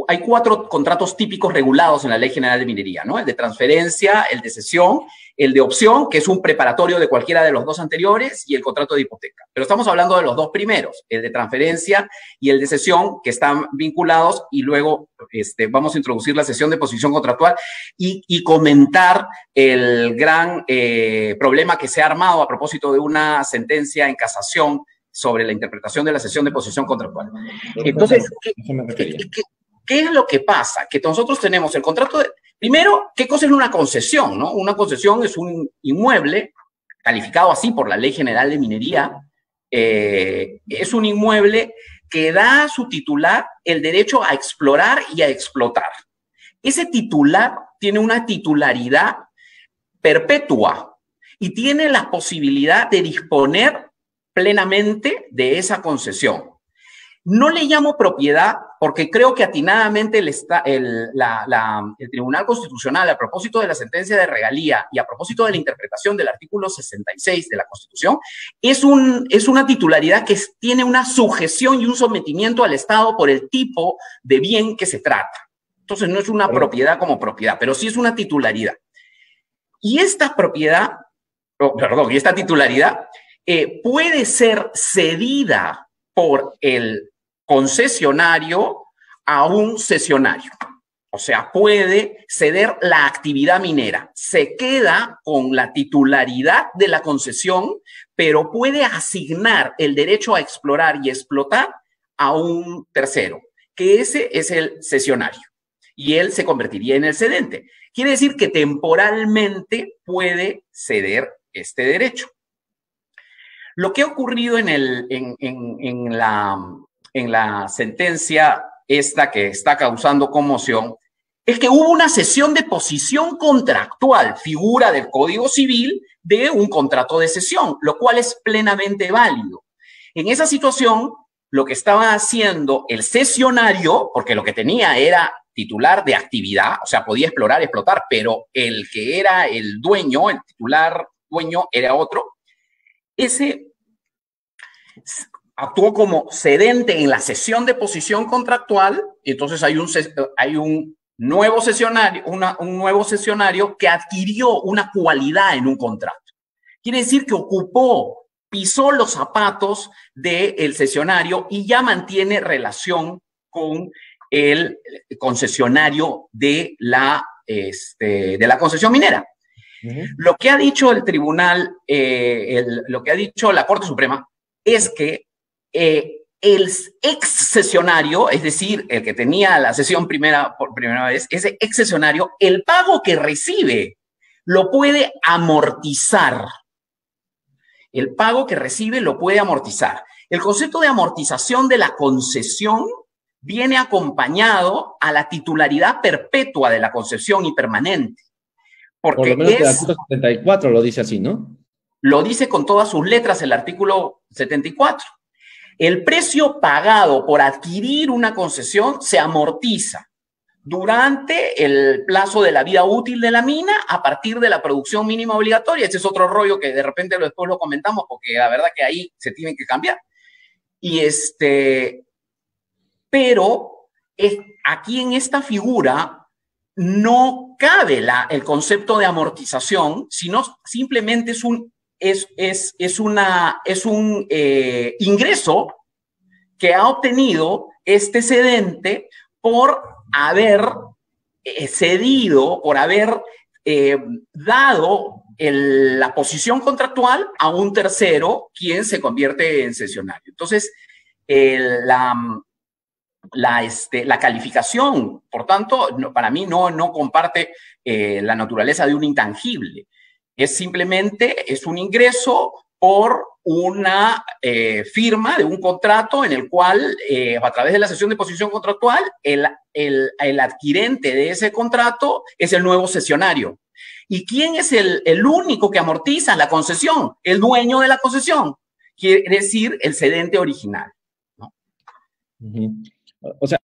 Speaker 2: hay 4 contratos típicos regulados en la Ley General de Minería, ¿no? El de transferencia, el de cesión, el de opción, que es un preparatorio de cualquiera de los 2 anteriores, y el contrato de hipoteca. Pero estamos hablando de los 2 primeros, el de transferencia y el de cesión, que están vinculados, y luego vamos a introducir la cesión de posición contractual y comentar el gran problema que se ha armado a propósito de una sentencia en casación sobre la interpretación de la cesión de posición contractual. Entonces, ¿qué es lo que pasa? Que nosotros tenemos el contrato de... Primero, ¿qué cosa es una concesión, no? Una concesión es un inmueble calificado así por la Ley General de Minería. Es un inmueble que da a su titular el derecho a explorar y a explotar. Ese titular tiene una titularidad perpetua y tiene la posibilidad de disponer plenamente de esa concesión. No le llamo propiedad porque creo que atinadamente el Tribunal Constitucional, a propósito de la sentencia de regalía y a propósito de la interpretación del artículo 66 de la Constitución, es una titularidad que tiene una sujeción y un sometimiento al Estado por el tipo de bien que se trata. Entonces no es una propiedad como propiedad, pero sí es una titularidad. Y esta propiedad, y esta titularidad puede ser cedida por el concesionario a un cesionario. O sea, puede ceder la actividad minera. Se queda con la titularidad de la concesión, pero puede asignar el derecho a explorar y explotar a un tercero, que ese es el cesionario. Y él se convertiría en el cedente. Quiere decir que temporalmente puede ceder este derecho. Lo que ha ocurrido en la sentencia esta que está causando conmoción es que hubo una cesión de posición contractual, figura del Código Civil, de un contrato de cesión, lo cual es plenamente válido. En esa situación, lo que estaba haciendo el cesionario, porque lo que tenía era titular de actividad, o sea, podía explorar, explotar, pero el que era el dueño, el titular dueño era otro, ese actuó como cedente en la cesión de posición contractual, y entonces hay un nuevo cesionario, un nuevo cesionario que adquirió una cualidad en un contrato. Quiere decir que pisó los zapatos del cesionario y ya mantiene relación con el concesionario de la concesión minera. Lo que ha dicho el tribunal, lo que ha dicho la Corte Suprema, es que el ex cesionario, es decir, el que tenía la cesión por primera vez, ese ex cesionario, el pago que recibe lo puede amortizar. El pago que recibe lo puede amortizar. El concepto de amortización de la concesión viene acompañado a la titularidad perpetua de la concesión y permanente.
Speaker 1: Por lo menos el artículo 74 lo dice así, ¿no?
Speaker 2: Lo dice con todas sus letras el artículo 74. El precio pagado por adquirir una concesión se amortiza durante el plazo de la vida útil de la mina a partir de la producción mínima obligatoria. Este es otro rollo que de repente después lo comentamos porque la verdad que ahí se tiene que cambiar. Pero aquí en esta figura no cabe el concepto de amortización, sino simplemente es un ingreso que ha obtenido este cedente por haber cedido, por haber dado la posición contractual a un tercero, quien se convierte en cesionario. Entonces, la calificación, por tanto, para mí no comparte la naturaleza de un intangible. Simplemente es un ingreso por una firma de un contrato en el cual, a través de la cesión de posición contractual, el adquirente de ese contrato es el nuevo cesionario. ¿Y quién es el único que amortiza la concesión? El dueño de la concesión, quiere decir el cedente original, ¿no?
Speaker 1: O sea,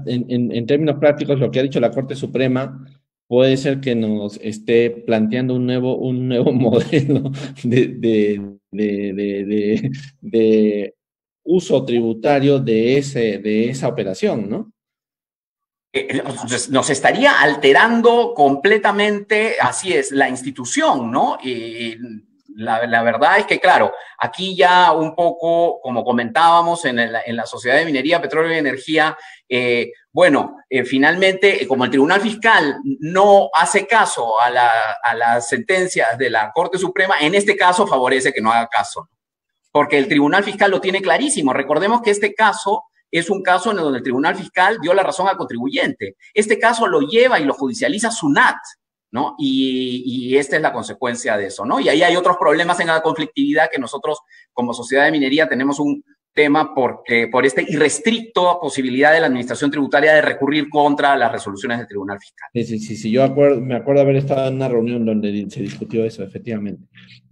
Speaker 1: en términos prácticos, lo que ha dicho la Corte Suprema puede ser que nos esté planteando un nuevo modelo de uso tributario de esa operación, ¿no?
Speaker 2: Nos estaría alterando completamente, así es, la institución, ¿no? La verdad es que, claro, aquí ya un poco, como comentábamos en la Sociedad de Minería, Petróleo y Energía, finalmente, como el Tribunal Fiscal no hace caso a las sentencias de la Corte Suprema, en este caso favorece que no haga caso, porque el Tribunal Fiscal lo tiene clarísimo. Recordemos que este caso es un caso en donde el Tribunal Fiscal dio la razón al contribuyente. Este caso lo lleva y lo judicializa SUNAT, ¿no? Y esta es la consecuencia de eso, ¿no? Y ahí hay otros problemas en la conflictividad que nosotros, como Sociedad de Minería, tenemos un tema por esta irrestricta posibilidad de la Administración Tributaria de recurrir contra las resoluciones del Tribunal Fiscal.
Speaker 1: Sí, yo me acuerdo haber estado en una reunión donde se discutió eso, efectivamente.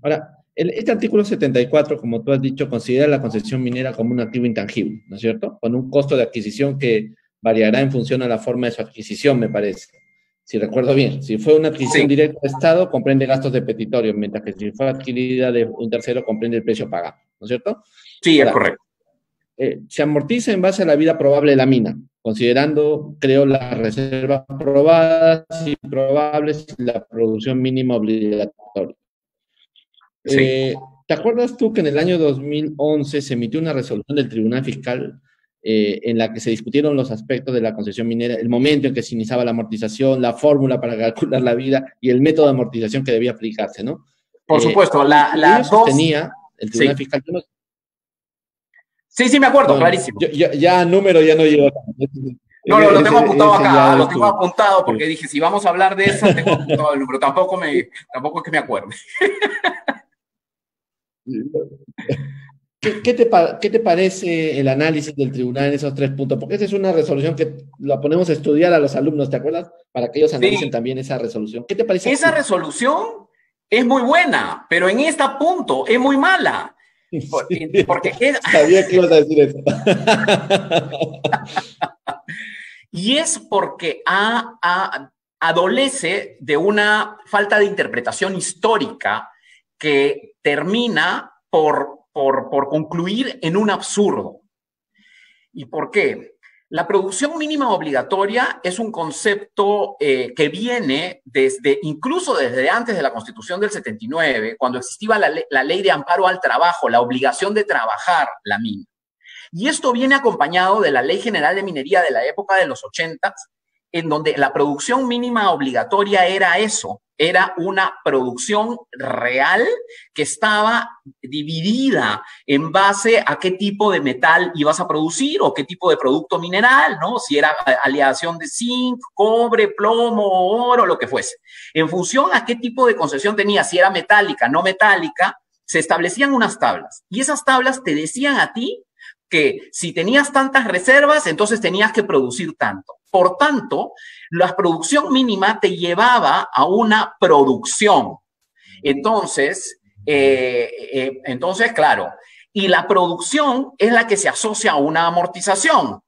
Speaker 1: Ahora, este artículo 74, como tú has dicho, considera la concesión minera como un activo intangible, ¿no es cierto? Con un costo de adquisición que variará en función a la forma de su adquisición, me parece. Si recuerdo bien, si fue una adquisición directa del Estado, comprende gastos de petitorio, mientras que si fue adquirida de un tercero, comprende el precio pagado, ¿no es cierto?
Speaker 2: Sí, ahora, es correcto.
Speaker 1: Se amortiza en base a la vida probable de la mina, considerando, creo, las reservas probadas y probables y la producción mínima obligatoria. Sí. ¿Te acuerdas tú que en el año 2011 se emitió una resolución del Tribunal Fiscal en la que se discutieron los aspectos de la concesión minera, el momento en que se iniciaba la amortización, la fórmula para calcular la vida y el método de amortización que debía aplicarse, ¿no?
Speaker 2: Por supuesto,
Speaker 1: sostenía el Tribunal Fiscal.
Speaker 2: Sí, me acuerdo, clarísimo.
Speaker 1: Ya número ya no llego.
Speaker 2: No, lo tengo apuntado acá, lo tengo apuntado porque dije, si vamos a hablar de eso, tengo apuntado el número, tampoco es que me acuerde.
Speaker 1: ¿Qué te parece el análisis del tribunal en esos 3 puntos? Porque esa es una resolución que la ponemos a estudiar a los alumnos, ¿te acuerdas? Para que ellos analicen también esa resolución. ¿Qué te parece?
Speaker 2: Esa resolución es muy buena, pero en este punto es muy mala. Porque
Speaker 1: sabía que ibas a decir eso.
Speaker 2: Y es porque adolece de una falta de interpretación histórica que termina por concluir en un absurdo. ¿Y por qué? La producción mínima obligatoria es un concepto que viene incluso desde antes de la Constitución del 79, cuando existía la ley de amparo al trabajo, la obligación de trabajar la mina. Y esto viene acompañado de la Ley General de Minería de la época de los 80, en donde la producción mínima obligatoria era eso, era una producción real que estaba dividida en base a qué tipo de metal ibas a producir o qué tipo de producto mineral, ¿no? Si era aleación de zinc, cobre, plomo, oro, lo que fuese. En función a qué tipo de concesión tenías, si era metálica, no metálica, se establecían unas tablas. Y esas tablas te decían a ti que si tenías tantas reservas, entonces tenías que producir tanto. Por tanto, la producción mínima te llevaba a una producción. Entonces, Entonces, claro, y la producción es la que se asocia a una amortización,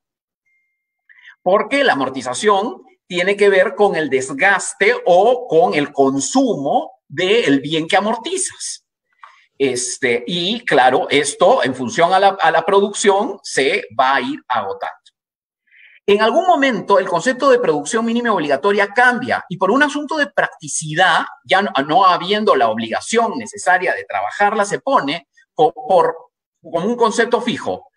Speaker 2: porque la amortización tiene que ver con el desgaste o con el consumo del bien que amortizas. Y claro, esto en función a la producción se va a ir agotando. En algún momento el concepto de producción mínima obligatoria cambia y por un asunto de practicidad, ya no habiendo la obligación necesaria de trabajarla, se pone como un concepto fijo.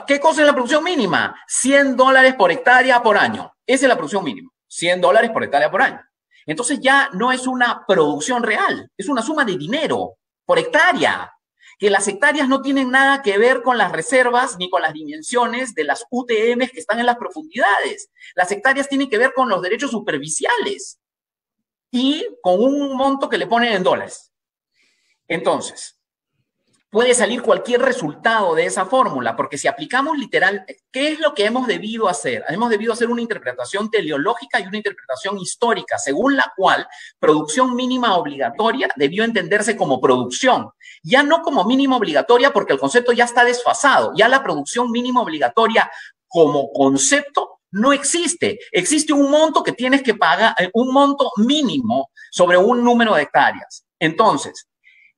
Speaker 2: ¿Qué cosa es la producción mínima? $100 por hectárea por año. Esa es la producción mínima. $100 por hectárea por año. Entonces ya no es una producción real, es una suma de dinero por hectárea. Que las hectáreas no tienen nada que ver con las reservas ni con las dimensiones de las UTMs que están en las profundidades. Las hectáreas tienen que ver con los derechos superficiales y con un monto que le ponen en dólares. Entonces, puede salir cualquier resultado de esa fórmula, porque si aplicamos literal, ¿qué es lo que hemos debido hacer? Hemos debido hacer una interpretación teleológica y una interpretación histórica, según la cual producción mínima obligatoria debió entenderse como producción, ya no como mínima obligatoria, porque el concepto ya está desfasado, ya la producción mínima obligatoria como concepto no existe. Existe un monto que tienes que pagar, un monto mínimo sobre un número de hectáreas. Entonces,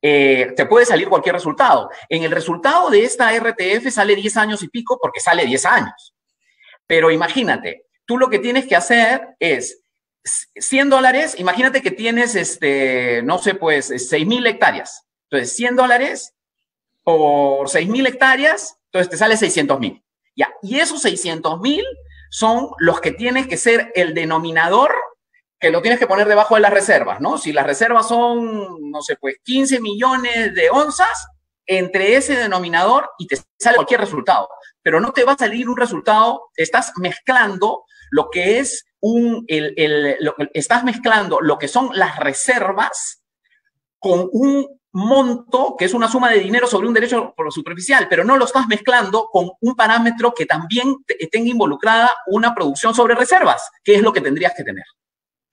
Speaker 2: te puede salir cualquier resultado. En el resultado de esta RTF sale 10 años y pico porque sale 10 años. Pero imagínate, tú lo que tienes que hacer es $100, imagínate que tienes, no sé, pues 6,000 hectáreas. Entonces, $100 por 6,000 hectáreas, entonces te sale 600,000. Ya, y esos 600,000 son los que tienes que ser el denominador que lo tienes que poner debajo de las reservas, ¿no? Si las reservas son, no sé, pues 15 millones de onzas, entre ese denominador y te sale cualquier resultado. Pero no te va a salir un resultado, estás mezclando lo que es estás mezclando lo que son las reservas con un monto que es una suma de dinero sobre un derecho superficial, pero no lo estás mezclando con un parámetro que también tenga involucrada una producción sobre reservas, que es lo que tendrías que tener.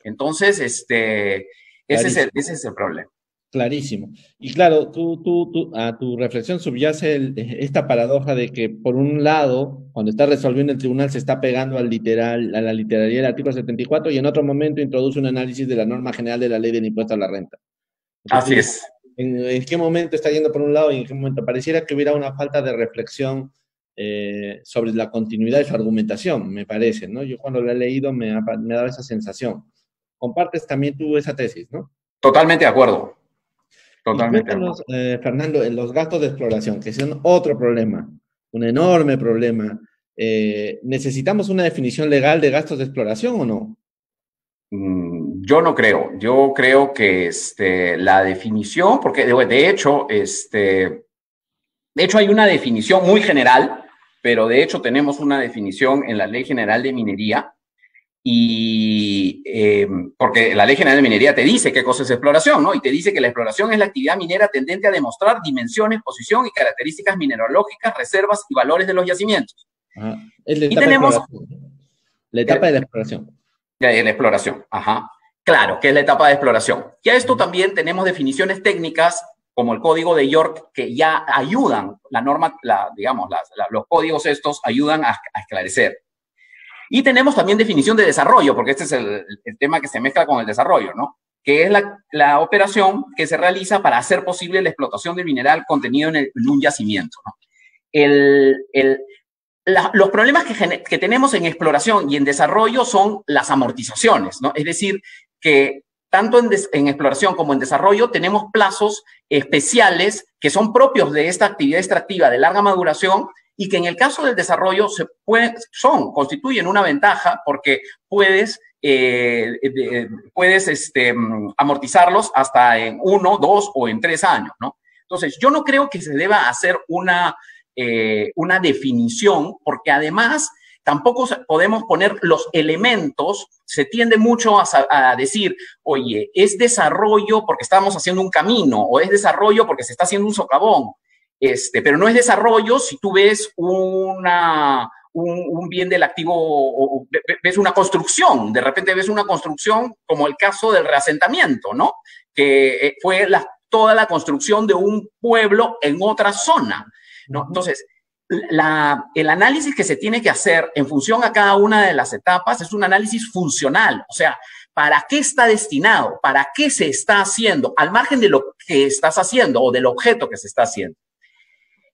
Speaker 2: Entonces, ese es el problema.
Speaker 1: Clarísimo. Y claro, a tu reflexión subyace esta paradoja de que, por un lado, cuando está resolviendo el tribunal, se está pegando a la literalidad del artículo 74 y en otro momento introduce un análisis de la norma general de la ley del impuesto a la renta. Entonces,
Speaker 2: así es.
Speaker 1: ¿En qué momento está yendo por un lado y en qué momento? Pareciera que hubiera una falta de reflexión sobre la continuidad de su argumentación, me parece, ¿no? Yo cuando lo he leído me ha dado esa sensación. Compartes también tú esa tesis, ¿no?
Speaker 2: Totalmente de acuerdo.
Speaker 1: Totalmente. Y cuéntanos, Fernando, en los gastos de exploración, que son otro problema, un enorme problema. ¿Necesitamos una definición legal de gastos de exploración o no?
Speaker 2: Yo no creo. Yo creo que la definición, porque de hecho hay una definición muy general, pero de hecho tenemos una definición en la Ley General de Minería. Y porque la Ley General de Minería te dice qué cosa es exploración, ¿no? Y te dice que la exploración es la actividad minera tendente a demostrar dimensiones, posición y características mineralógicas, reservas y valores de los yacimientos.
Speaker 1: Es la etapa, y tenemos la etapa de la exploración.
Speaker 2: De la exploración, ajá. Claro, que es la etapa de exploración. Y a esto también tenemos definiciones técnicas como el Código de York que ya ayudan, la norma, los códigos estos ayudan a esclarecer. Y tenemos también definición de desarrollo, porque este es el tema que se mezcla con el desarrollo, ¿no? Que es la operación que se realiza para hacer posible la explotación del mineral contenido en un yacimiento, ¿no? Los problemas que tenemos en exploración y en desarrollo son las amortizaciones, ¿no? Es decir, que tanto en exploración como en desarrollo tenemos plazos especiales que son propios de esta actividad extractiva de larga maduración y que en el caso del desarrollo constituyen una ventaja porque puedes amortizarlos hasta en 1, 2 o en 3 años, ¿no? Entonces, yo no creo que se deba hacer una definición, porque además tampoco podemos poner los elementos. Se tiende mucho a decir, oye, es desarrollo porque estamos haciendo un camino, o es desarrollo porque se está haciendo un socavón. Pero no es desarrollo si tú ves un bien del activo o ves una construcción. De repente ves una construcción como el caso del reasentamiento, ¿no? Que fue toda la construcción de un pueblo en otra zona, ¿no? Entonces, el análisis que se tiene que hacer en función a cada una de las etapas es un análisis funcional, o sea, ¿para qué está destinado? ¿Para qué se está haciendo? Al margen de lo que estás haciendo o del objeto que se está haciendo.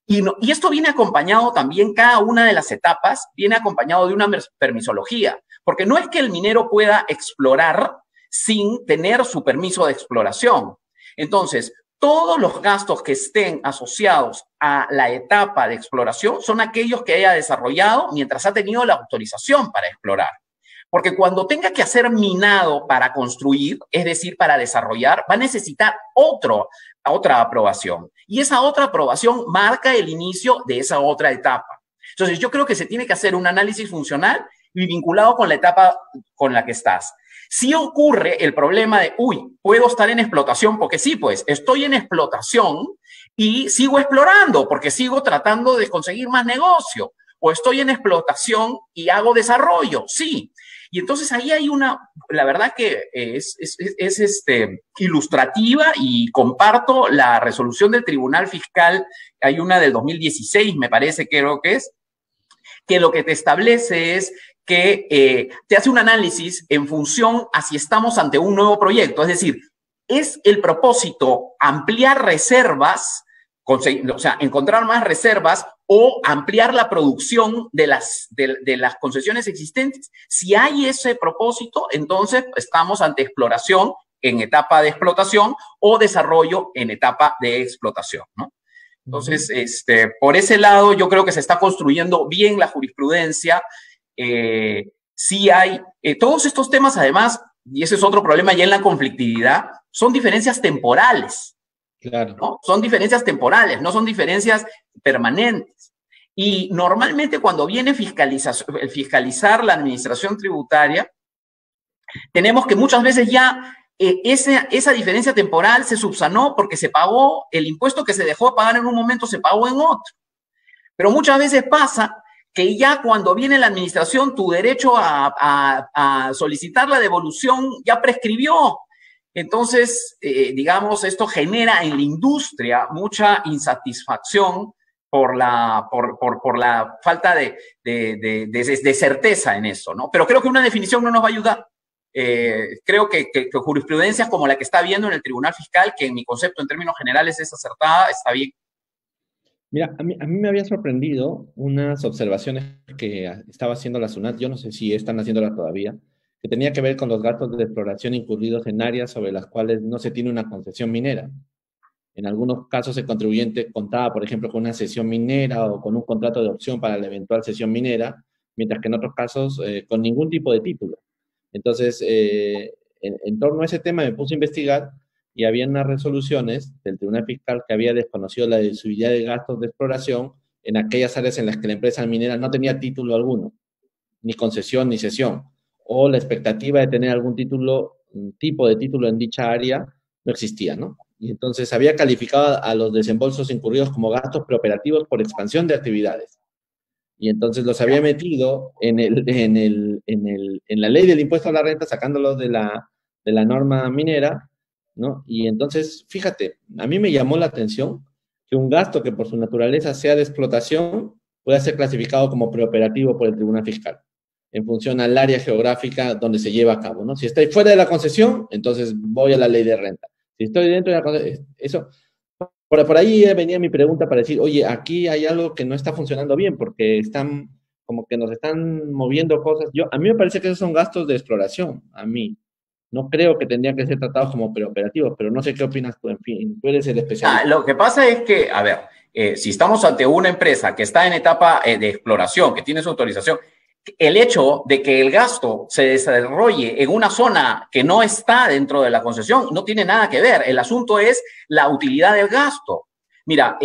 Speaker 2: Y esto viene acompañado también, cada una de las etapas viene acompañado de una permisología, porque no es que el minero pueda explorar sin tener su permiso de exploración. Entonces, todos los gastos que estén asociados a la etapa de exploración son aquellos que haya desarrollado mientras ha tenido la autorización para explorar. Porque cuando tenga que hacer minado para construir, es decir, para desarrollar, va a necesitar otra aprobación. Y esa otra aprobación marca el inicio de esa otra etapa. Entonces, yo creo que se tiene que hacer un análisis funcional y vinculado con la etapa con la que estás. Si ocurre el problema de, puedo estar en explotación, porque sí, pues, estoy en explotación y sigo explorando, porque sigo tratando de conseguir más negocio. O estoy en explotación y hago desarrollo, sí. Y entonces ahí hay la verdad que es ilustrativa, y comparto la resolución del Tribunal Fiscal, hay una del 2016, me parece, creo que es, que lo que te establece es que te hace un análisis en función a si estamos ante un nuevo proyecto, es decir, es el propósito ampliar reservas, o sea, encontrar más reservas o ampliar la producción de las concesiones existentes. Si hay ese propósito, entonces estamos ante exploración en etapa de explotación o desarrollo en etapa de explotación, ¿no? Entonces, por ese lado, yo creo que se está construyendo bien la jurisprudencia. Sí hay todos estos temas, además, y ese es otro problema ya en la conflictividad, son diferencias temporales.
Speaker 1: Claro.
Speaker 2: ¿No? Son diferencias temporales, no son diferencias permanentes. Y normalmente cuando viene fiscalizar la administración tributaria, tenemos que muchas veces ya esa diferencia temporal se subsanó porque se pagó el impuesto que se dejó de pagar en un momento, se pagó en otro. Pero muchas veces pasa que ya cuando viene la administración, tu derecho a solicitar la devolución ya prescribió. Entonces, digamos, esto genera en la industria mucha insatisfacción por la falta de certeza en eso, ¿no? Pero creo que una definición no nos va a ayudar. Creo que jurisprudencias como la que está viendo en el Tribunal Fiscal, que en mi concepto en términos generales es acertada, está bien.
Speaker 1: Mira, a mí me había sorprendido unas observaciones que estaba haciendo la SUNAT, yo no sé si están haciéndolas todavía, que tenía que ver con los gastos de exploración incurridos en áreas sobre las cuales no se tiene una concesión minera. En algunos casos el contribuyente contaba, por ejemplo, con una cesión minera o con un contrato de opción para la eventual cesión minera, mientras que en otros casos con ningún tipo de título. Entonces, en torno a ese tema me puse a investigar y había unas resoluciones del Tribunal Fiscal que había desconocido la deducibilidad de gastos de exploración en aquellas áreas en las que la empresa minera no tenía título alguno, ni concesión ni cesión, o la expectativa de tener algún título, un tipo de título en dicha área no existía, ¿no? Y entonces había calificado a los desembolsos incurridos como gastos preoperativos por expansión de actividades. Y entonces los había metido en la ley del impuesto a la renta, sacándolos de la norma minera, ¿no? Y entonces, fíjate, a mí me llamó la atención que un gasto que por su naturaleza sea de explotación pueda ser clasificado como preoperativo por el Tribunal Fiscal, en función al área geográfica donde se lleva a cabo, ¿no? Si estoy fuera de la concesión, entonces voy a la ley de renta. Si estoy dentro de la concesión, eso... Por ahí venía mi pregunta para decir, oye, aquí hay algo que no está funcionando bien, porque están, como que nos están moviendo cosas. A mí me parece que esos son gastos de exploración, a mí. No creo que tendrían que ser tratados como preoperativos, pero no sé qué opinas tú, en fin, tú eres el especialista.
Speaker 2: Lo que pasa es que, a ver, si estamos ante una empresa que está en etapa de exploración, que tiene su autorización, el hecho de que el gasto se desarrolle en una zona que no está dentro de la concesión no tiene nada que ver. El asunto es la utilidad del gasto. Mira,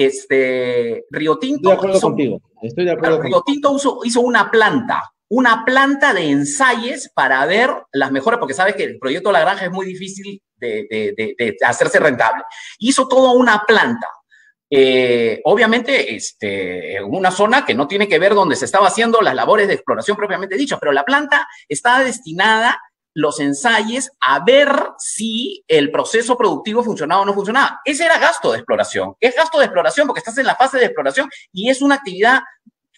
Speaker 2: Río Tinto...
Speaker 1: Estoy de acuerdo
Speaker 2: Río Tinto hizo una planta de ensayos para ver las mejoras, porque sabes que el proyecto de la granja es muy difícil de hacerse rentable. Hizo toda una planta. Obviamente, en una zona que no tiene que ver donde se estaba haciendo las labores de exploración propiamente dichas, pero la planta está destinada los ensayes a ver si el proceso productivo funcionaba o no funcionaba. Ese era gasto de exploración. Es gasto de exploración porque estás en la fase de exploración y es una actividad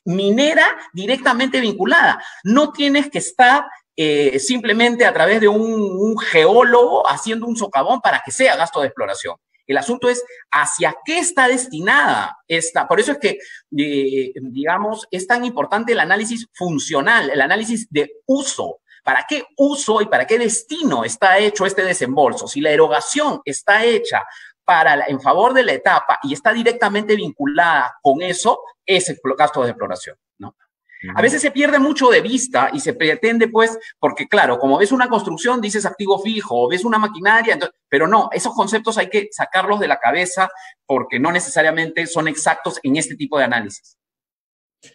Speaker 2: minera directamente vinculada. No tienes que estar simplemente a través de un geólogo haciendo un socavón para que sea gasto de exploración. El asunto es hacia qué está destinada esta. Por eso es que, digamos, es tan importante el análisis funcional, el análisis de uso. ¿Para qué uso y para qué destino está hecho este desembolso? Si la erogación está hecha en favor de la etapa y está directamente vinculada con eso, es el gasto de exploración, ¿no? A veces se pierde mucho de vista y se pretende, pues, porque claro, como ves una construcción, dices activo fijo, o ves una maquinaria, entonces, pero no, esos conceptos hay que sacarlos de la cabeza porque no necesariamente son exactos en este tipo de análisis.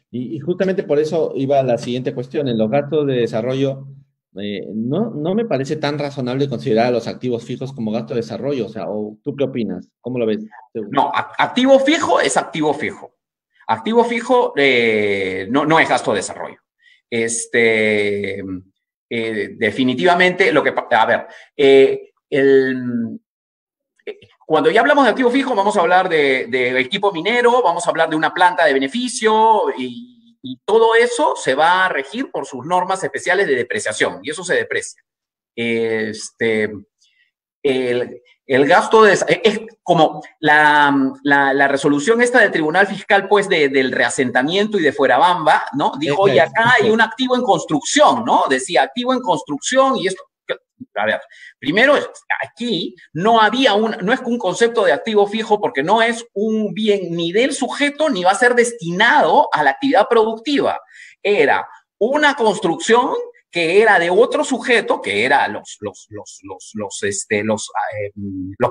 Speaker 1: Y justamente por eso iba a la siguiente cuestión. En los gastos de desarrollo, no me parece tan razonable considerar a los activos fijos como gasto de desarrollo. O sea, ¿tú qué opinas? ¿Cómo lo ves?
Speaker 2: No, activo fijo es activo fijo. Activo fijo no es gasto de desarrollo. Definitivamente, a ver, cuando ya hablamos de activo fijo, vamos a hablar de equipo minero, vamos a hablar de una planta de beneficio y todo eso se va a regir por sus normas especiales de depreciación y eso se deprecia. El gasto es como la resolución esta del Tribunal Fiscal, pues, del reasentamiento y de Fuerabamba, ¿no? Dijo, oye, acá hay un activo en construcción, ¿no? Decía, activo en construcción y esto. A ver, primero, aquí no es un concepto de activo fijo porque no es un bien ni del sujeto ni va a ser destinado a la actividad productiva. Era una construcción que era de otro sujeto, que eran los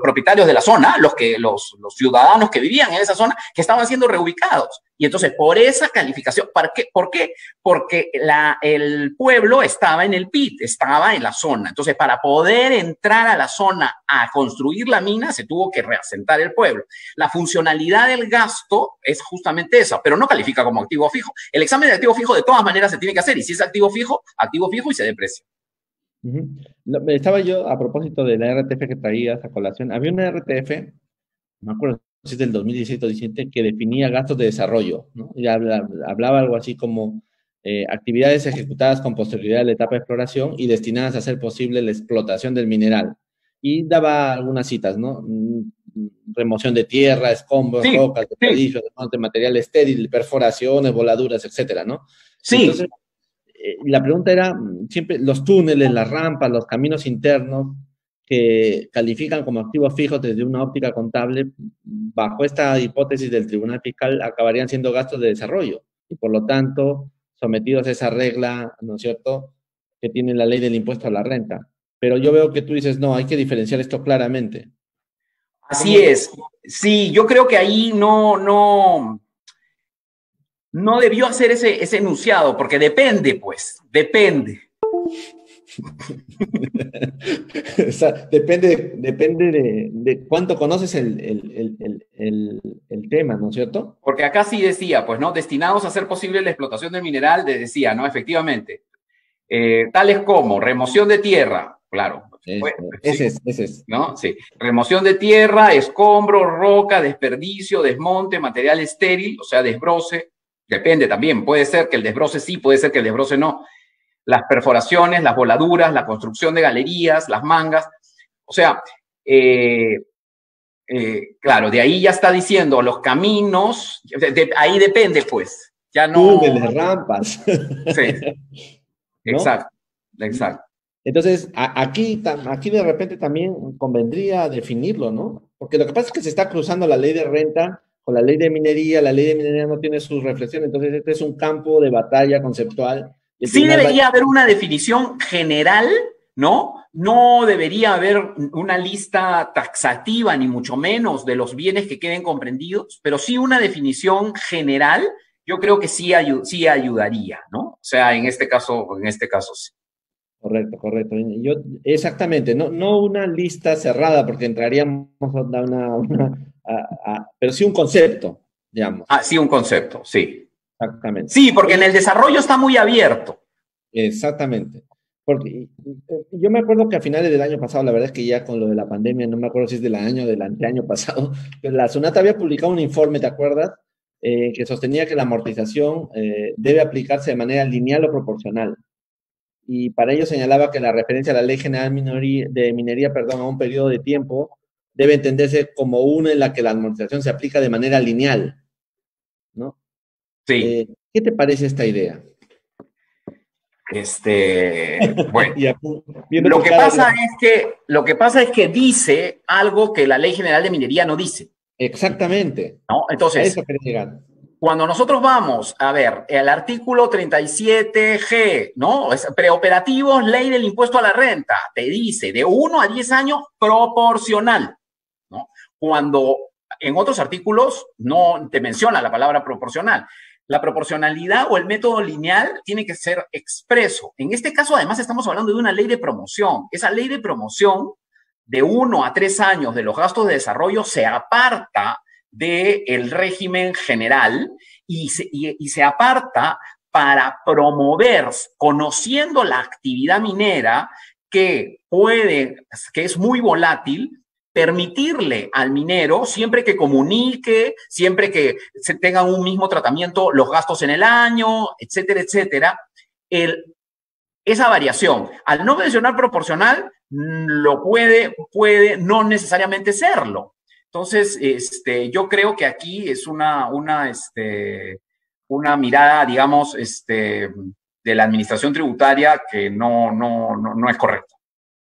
Speaker 2: propietarios de la zona, los ciudadanos que vivían en esa zona, que estaban siendo reubicados. Y entonces, por esa calificación, ¿por qué? Porque el pueblo estaba en el PIT, estaba en la zona. Entonces, para poder entrar a la zona a construir la mina, se tuvo que reasentar el pueblo. La funcionalidad del gasto es justamente esa, pero no califica como activo fijo. El examen de activo fijo de todas maneras se tiene que hacer, y si es activo fijo y se deprecia.
Speaker 1: Estaba yo, a propósito de la RTF que traías a colación, había una RTF, no me acuerdo si es del 2017 o 2017, que definía gastos de desarrollo, ¿no? Y hablaba algo así como actividades ejecutadas con posterioridad a la etapa de exploración y destinadas a hacer posible la explotación del mineral. Y daba algunas citas, ¿no? Remoción de tierra, escombros, sí, rocas, desperdicios, sí, de material estéril, perforaciones, voladuras, etcétera, ¿no?
Speaker 2: Sí.
Speaker 1: Entonces, la pregunta era siempre los túneles, las rampas, los caminos internos que califican como activos fijos desde una óptica contable, bajo esta hipótesis del Tribunal Fiscal, acabarían siendo gastos de desarrollo y por lo tanto sometidos a esa regla, ¿no es cierto?, que tiene la ley del impuesto a la renta. Pero yo veo que tú dices, no, hay que diferenciar esto claramente.
Speaker 2: Así es. Sí, yo creo que ahí no debió hacer ese enunciado, porque depende, pues, depende.
Speaker 1: O sea, depende de cuánto conoces el tema, ¿no es cierto?
Speaker 2: Porque acá sí decía, pues, ¿no? Destinados a hacer posible la explotación del mineral, decía, ¿no? Efectivamente. Tales como remoción de tierra, claro.
Speaker 1: Ese es.
Speaker 2: ¿No? Sí. Remoción de tierra, escombro, roca, desperdicio, desmonte, material estéril, o sea, desbroce. Depende también, puede ser que el desbroce sí, puede ser que el desbroce no. Las perforaciones, las voladuras, la construcción de galerías, las mangas. O sea, claro, de ahí ya está diciendo los caminos, ahí depende, pues. Ya no.
Speaker 1: Túneles, rampas.
Speaker 2: Sí. ¿No? Exacto, exacto.
Speaker 1: Entonces, aquí de repente también convendría definirlo, ¿no? Porque lo que pasa es que se está cruzando la ley de renta con la ley de minería no tiene sus reflexiones, entonces este es un campo de batalla conceptual.
Speaker 2: Sí debería haber una definición general, ¿no? No debería haber una lista taxativa, ni mucho menos, de los bienes que queden comprendidos, pero sí una definición general, yo creo que sí ayudaría, ¿no? O sea, en este caso sí.
Speaker 1: Correcto. Exactamente, no una lista cerrada, porque entraríamos pero sí un concepto, digamos.
Speaker 2: Ah, sí, un concepto, sí.
Speaker 1: Exactamente.
Speaker 2: Sí, porque en el desarrollo está muy abierto.
Speaker 1: Exactamente. Porque yo me acuerdo que a finales del año pasado, la verdad es que ya con lo de la pandemia, no me acuerdo si es del año o del anteaño pasado, pero la SUNAT había publicado un informe, ¿te acuerdas? Que sostenía que la amortización debe aplicarse de manera lineal o proporcional. Y para ello señalaba que la referencia a la Ley General de Minería, perdón, a un periodo de tiempo debe entenderse como una en la que la amortización se aplica de manera lineal, ¿no?
Speaker 2: Sí.
Speaker 1: ¿Qué te parece esta idea?
Speaker 2: Bueno,
Speaker 1: Y viendo tu cara,
Speaker 2: lo que pasa es que dice algo que la Ley General de Minería no dice,
Speaker 1: exactamente,
Speaker 2: ¿no?
Speaker 1: a
Speaker 2: Entonces,
Speaker 1: eso querés llegar.
Speaker 2: cuando nosotros vamos a ver el artículo 37G, ¿no? Es preoperativos, ley del impuesto a la renta, te dice de 1 a 10 años proporcional, ¿no? Cuando en otros artículos no te menciona la palabra proporcional. La proporcionalidad o el método lineal tiene que ser expreso. En este caso, además, estamos hablando de una ley de promoción. Esa ley de promoción de 1 a 3 años de los gastos de desarrollo se aparta del régimen general y se aparta para promover, conociendo la actividad minera que es muy volátil, permitirle al minero, siempre que comunique, siempre que se tengan un mismo tratamiento, los gastos en el año, etcétera, etcétera, esa variación, al no mencionar proporcional, lo puede no necesariamente serlo. Entonces, yo creo que aquí es una mirada, digamos, de la administración tributaria que no es correcta.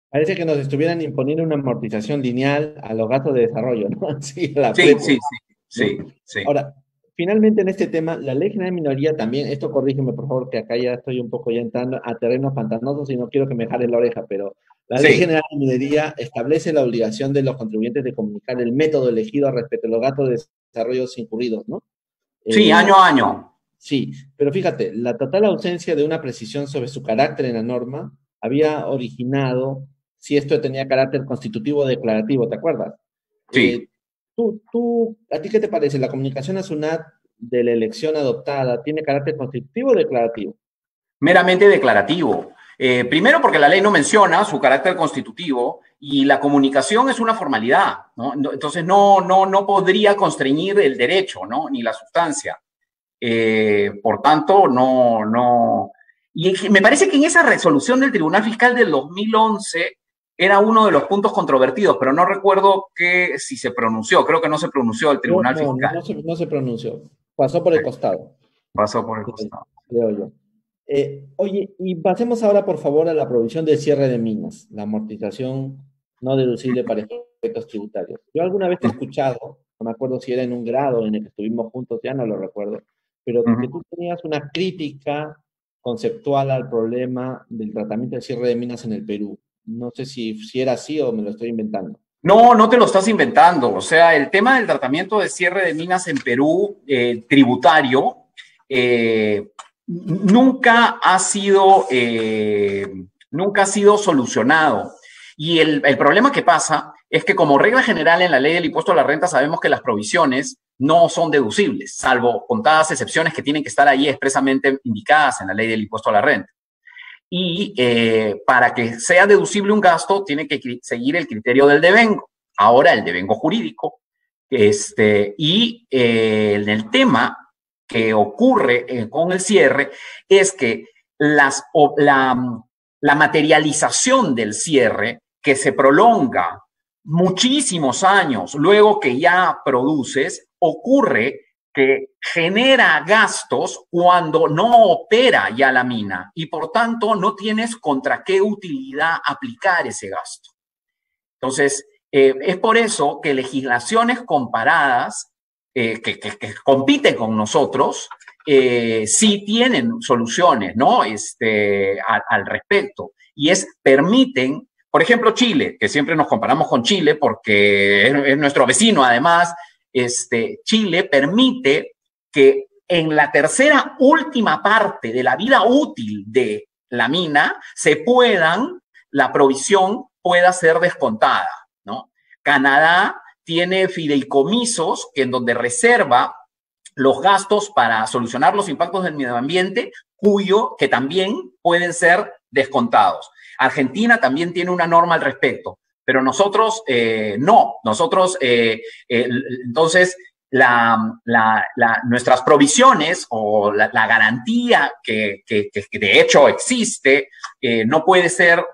Speaker 1: Parece que nos estuvieran imponiendo una amortización lineal a los gastos de desarrollo, ¿no? Sí, a la
Speaker 2: Sí,
Speaker 1: prepo,
Speaker 2: sí,
Speaker 1: ¿no?
Speaker 2: sí, sí, sí.
Speaker 1: Ahora, finalmente en este tema, la Ley General de Minoría también, esto corrígeme por favor, que acá ya estoy un poco ya entrando a terrenos pantanosos y no quiero que me jales la oreja, pero la Ley
Speaker 2: Sí,
Speaker 1: General de Minería establece la obligación de los contribuyentes de comunicar el método elegido respecto a los gastos de desarrollo incurridos, ¿no?
Speaker 2: sí,
Speaker 1: Eh,
Speaker 2: año a año.
Speaker 1: Sí, pero fíjate, la total ausencia de una precisión sobre su carácter en la norma había originado si esto tenía carácter constitutivo o declarativo, ¿te acuerdas?
Speaker 2: Sí.
Speaker 1: Eh, ¿A ti qué te parece? ¿La comunicación a SUNAT de la elección adoptada tiene carácter constitutivo o declarativo?
Speaker 2: Meramente declarativo. Primero porque la ley no menciona su carácter constitutivo y la comunicación es una formalidad, ¿no? Entonces no podría constreñir el derecho, ¿no? Ni la sustancia. Por tanto, no. Y me parece que en esa resolución del Tribunal Fiscal del 2011 era uno de los puntos controvertidos, pero no recuerdo si se pronunció. Creo que no se pronunció el
Speaker 1: Yo,
Speaker 2: Tribunal
Speaker 1: no,
Speaker 2: Fiscal.
Speaker 1: no se pronunció. Pasó por el costado,
Speaker 2: Pasó por el costado.
Speaker 1: creo yo. Oye, y pasemos ahora, por favor, a la provisión del cierre de minas, la amortización no deducible para efectos tributarios. Yo alguna vez te he escuchado, no me acuerdo si era en un grado en el que estuvimos juntos, ya no lo recuerdo, pero que tú tenías una crítica conceptual al problema del tratamiento del cierre de minas en el Perú. No sé si era así o me lo estoy inventando.
Speaker 2: No te lo estás inventando. O sea, el tema del tratamiento de cierre de minas en Perú, tributario, nunca ha sido solucionado. Y el problema que pasa es que como regla general en la ley del impuesto a la renta sabemos que las provisiones no son deducibles, salvo contadas excepciones que tienen que estar ahí expresamente indicadas en la ley del impuesto a la renta. Y para que sea deducible un gasto, tiene que seguir el criterio del devengo. Ahora, el devengo jurídico. En el tema que ocurre con el cierre es que la materialización del cierre, que se prolonga muchísimos años luego que ya produces, ocurre que genera gastos cuando no opera ya la mina y por tanto no tienes contra qué utilidad aplicar ese gasto. Entonces, es por eso que legislaciones comparadas que compiten con nosotros sí tienen soluciones, ¿no? Al respecto. Y permiten, por ejemplo, Chile, que siempre nos comparamos con Chile porque es nuestro vecino además. Chile permite que en la tercera última parte de la vida útil de la mina la provisión pueda ser descontada, ¿no? Canadá tiene fideicomisos en donde reserva los gastos para solucionar los impactos del medio ambiente, que también pueden ser descontados. Argentina también tiene una norma al respecto, pero nosotros no. Nosotros, entonces, nuestras provisiones o la garantía que de hecho existe no puede ser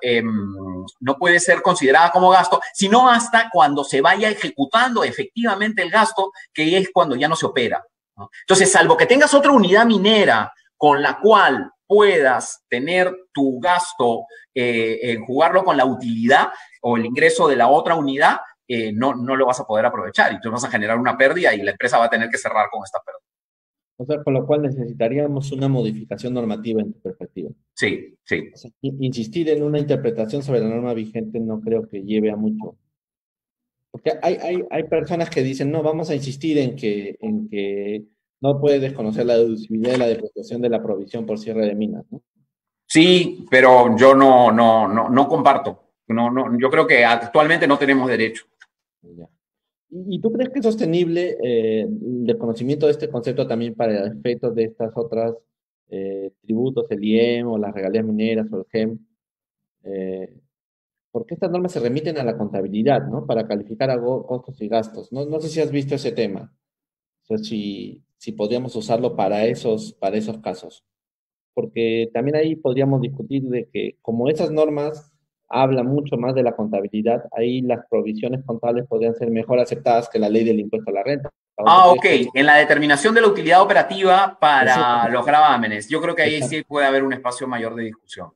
Speaker 2: considerada como gasto, sino hasta cuando se vaya ejecutando efectivamente el gasto, que es cuando ya no se opera, ¿no? Entonces, salvo que tengas otra unidad minera con la cual puedas tener tu gasto en jugarlo con la utilidad o el ingreso de la otra unidad, no lo vas a poder aprovechar y tú vas a generar una pérdida y la empresa va a tener que cerrar con esta pérdida.
Speaker 1: O sea, con lo cual necesitaríamos una modificación normativa en tu perspectiva.
Speaker 2: Sí, sí.
Speaker 1: O sea, insistir en una interpretación sobre la norma vigente no creo que lleve a mucho. Porque hay personas que dicen, no, vamos a insistir en que no puedes desconocer la deducibilidad y la depreciación de la provisión por cierre de minas, ¿no?
Speaker 2: Sí, pero yo no comparto. Yo creo que actualmente no tenemos derecho.
Speaker 1: Ya. ¿Y tú crees que es sostenible el conocimiento de este concepto también para efectos de estas otras tributos, el IEM o las regalías mineras o el GEM? Porque estas normas se remiten a la contabilidad, ¿no? Para calificar a costos y gastos. No sé si has visto ese tema. O sea, si podríamos usarlo para esos casos. Porque también ahí podríamos discutir de que como esas normas hablan mucho más de la contabilidad, ahí las provisiones contables podrían ser mejor aceptadas que la ley del impuesto a la renta.
Speaker 2: Ok, en la determinación de la utilidad operativa para
Speaker 1: Exacto.
Speaker 2: los gravámenes, yo creo que ahí
Speaker 1: Exacto.
Speaker 2: sí puede haber un espacio mayor de discusión.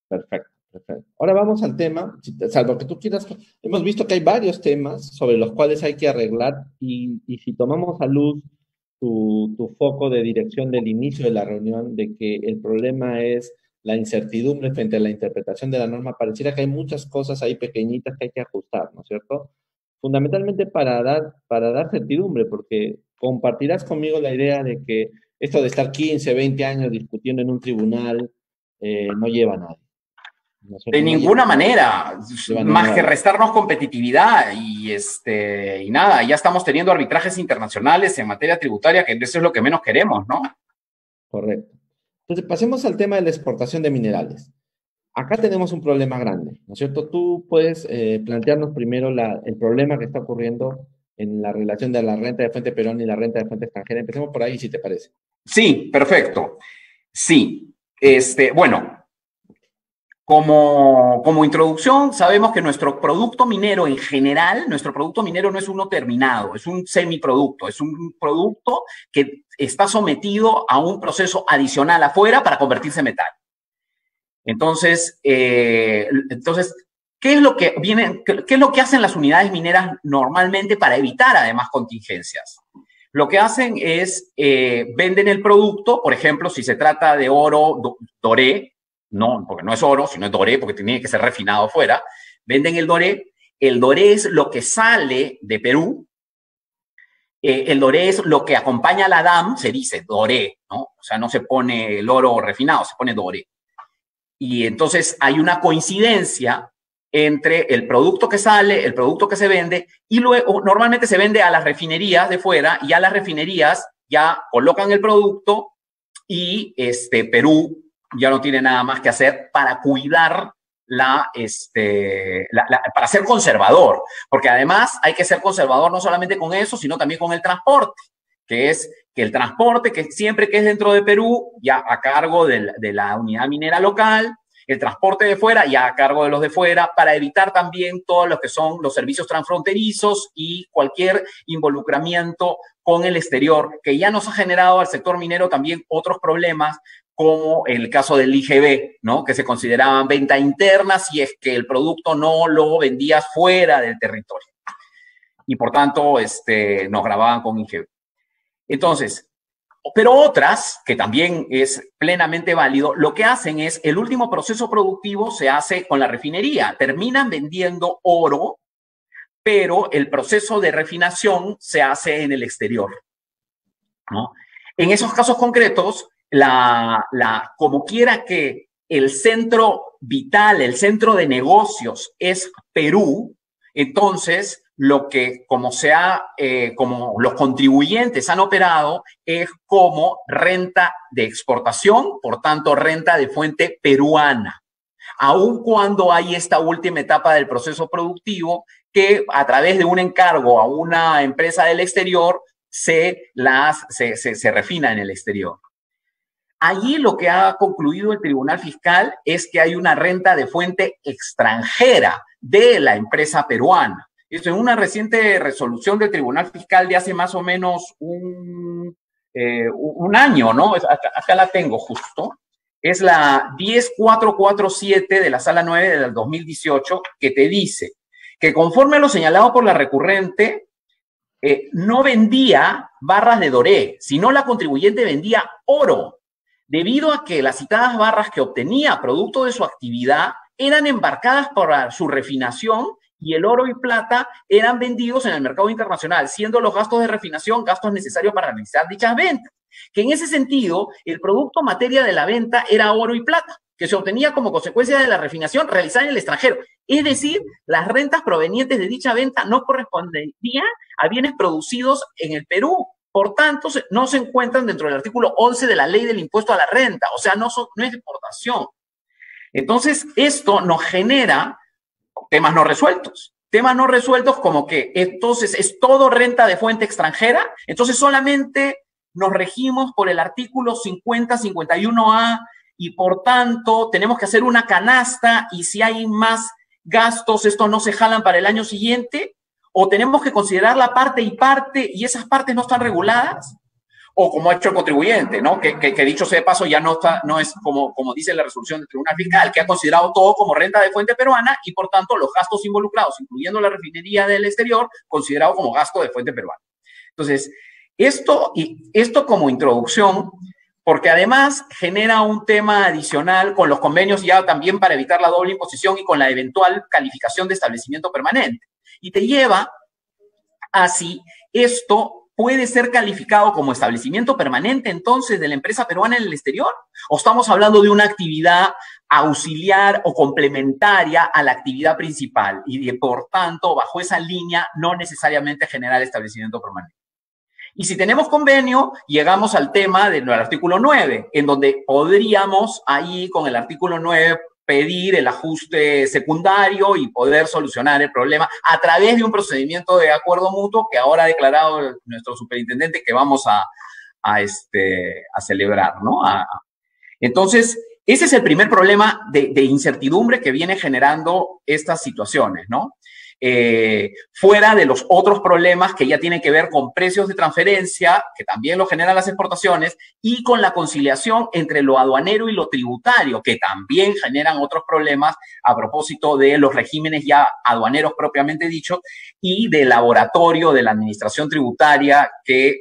Speaker 1: Perfecto, perfecto. Ahora vamos al tema, salvo que tú quieras, hemos visto que hay varios temas sobre los cuales hay que arreglar y si tomamos a luz tu foco de dirección del inicio de la reunión, de que el problema es la incertidumbre frente a la interpretación de la norma, pareciera que hay muchas cosas ahí pequeñitas que hay que ajustar, ¿no es cierto? Fundamentalmente para dar certidumbre, porque compartirás conmigo la idea de que esto de estar 15, 20 años discutiendo en un tribunal no lleva a nadie. ¿No es
Speaker 2: De
Speaker 1: cierto? No
Speaker 2: ninguna manera,
Speaker 1: lleva a ningún
Speaker 2: más que
Speaker 1: lado.
Speaker 2: restarnos competitividad y nada, ya estamos teniendo arbitrajes internacionales en materia tributaria, que eso es lo que menos queremos, ¿no?
Speaker 1: Correcto. Entonces, pasemos al tema de la exportación de minerales. Acá tenemos un problema grande, ¿no es cierto? Tú puedes plantearnos primero el problema que está ocurriendo en la relación de la renta de fuente peruana y la renta de fuente extranjera. Empecemos por ahí, si te parece.
Speaker 2: Sí, perfecto. Sí. Bueno, como introducción, sabemos que nuestro producto minero en general, nuestro producto minero no es uno terminado, es un semiproducto, es un producto que está sometido a un proceso adicional afuera para convertirse en metal. Entonces, ¿qué es lo que hacen las unidades mineras normalmente para evitar además contingencias? Lo que hacen es venden el producto, por ejemplo, si se trata de oro doré, no, porque no es oro, sino es doré, porque tiene que ser refinado fuera, venden el doré. El doré es lo que sale de Perú. El doré es lo que acompaña a la DAM, se dice doré, ¿no? O sea, no se pone el oro refinado, se pone doré. Y entonces hay una coincidencia entre el producto que sale, el producto que se vende, y luego normalmente se vende a las refinerías de fuera, y a las refinerías ya colocan el producto y Perú ya no tiene nada más que hacer para cuidar para ser conservador, porque además hay que ser conservador no solamente con eso, sino también con el transporte, que es que el transporte, que siempre que es dentro de Perú, ya a cargo de la unidad minera local, el transporte de fuera ya a cargo de los de fuera, para evitar también todos los que son los servicios transfronterizos y cualquier involucramiento con el exterior, que ya nos ha generado al sector minero también otros problemas, como el caso del IGB, ¿no? Que se consideraban venta interna si es que el producto no lo vendías fuera del territorio. Y por tanto, nos grababan con IGB. Entonces, pero otras, que también es plenamente válido, lo que hacen es, el último proceso productivo se hace con la refinería. Terminan vendiendo oro, pero el proceso de refinación se hace en el exterior, ¿no? En esos casos concretos, como quiera que el centro vital, el centro de negocios es Perú, entonces como los contribuyentes han operado es como renta de exportación, por tanto renta de fuente peruana. aun cuando hay esta última etapa del proceso productivo que a través de un encargo a una empresa del exterior se refina en el exterior. Allí lo que ha concluido el Tribunal Fiscal es que hay una renta de fuente extranjera de la empresa peruana. Esto en una reciente resolución del Tribunal Fiscal de hace más o menos un año, ¿no? Acá la tengo justo. Es la 10447 de la Sala 9 del 2018, que te dice que conforme a lo señalado por la recurrente, no vendía barras de doré, sino la contribuyente vendía oro, debido a que las citadas barras que obtenía producto de su actividad eran embarcadas para su refinación y el oro y plata eran vendidos en el mercado internacional, siendo los gastos de refinación gastos necesarios para realizar dichas ventas. Que en ese sentido, el producto materia de la venta era oro y plata, que se obtenía como consecuencia de la refinación realizada en el extranjero. Es decir, las rentas provenientes de dicha venta no corresponderían a bienes producidos en el Perú. Por tanto, no se encuentran dentro del artículo 11 de la ley del impuesto a la renta, o sea, no es exportación. Entonces, esto nos genera temas no resueltos. Temas no resueltos como que entonces es todo renta de fuente extranjera, entonces solamente nos regimos por el artículo 50, 51A y por tanto tenemos que hacer una canasta y si hay más gastos, estos no se jalan para el año siguiente, o tenemos que considerar la parte y esas partes no están reguladas, o como ha hecho el contribuyente, ¿no? Que dicho sea de paso ya no es como dice la resolución del Tribunal Fiscal, que ha considerado todo como renta de fuente peruana y por tanto los gastos involucrados, incluyendo la refinería del exterior, considerado como gasto de fuente peruana. Entonces, esto como introducción, porque además genera un tema adicional con los convenios ya también para evitar la doble imposición y con la eventual calificación de establecimiento permanente. Y te lleva a si esto puede ser calificado como establecimiento permanente entonces de la empresa peruana en el exterior, o estamos hablando de una actividad auxiliar o complementaria a la actividad principal y por tanto bajo esa línea no necesariamente generar establecimiento permanente. Y si tenemos convenio, llegamos al tema del artículo 9, en donde podríamos ahí con el artículo 9 pedir el ajuste secundario y poder solucionar el problema a través de un procedimiento de acuerdo mutuo que ahora ha declarado nuestro superintendente que vamos a celebrar, ¿no? Entonces, ese es el primer problema de incertidumbre que viene generando estas situaciones, ¿no? Fuera de los otros problemas que ya tienen que ver con precios de transferencia, que también lo generan las exportaciones, y con la conciliación entre lo aduanero y lo tributario, que también generan otros problemas a propósito de los regímenes ya aduaneros propiamente dichos y del laboratorio de la administración tributaria que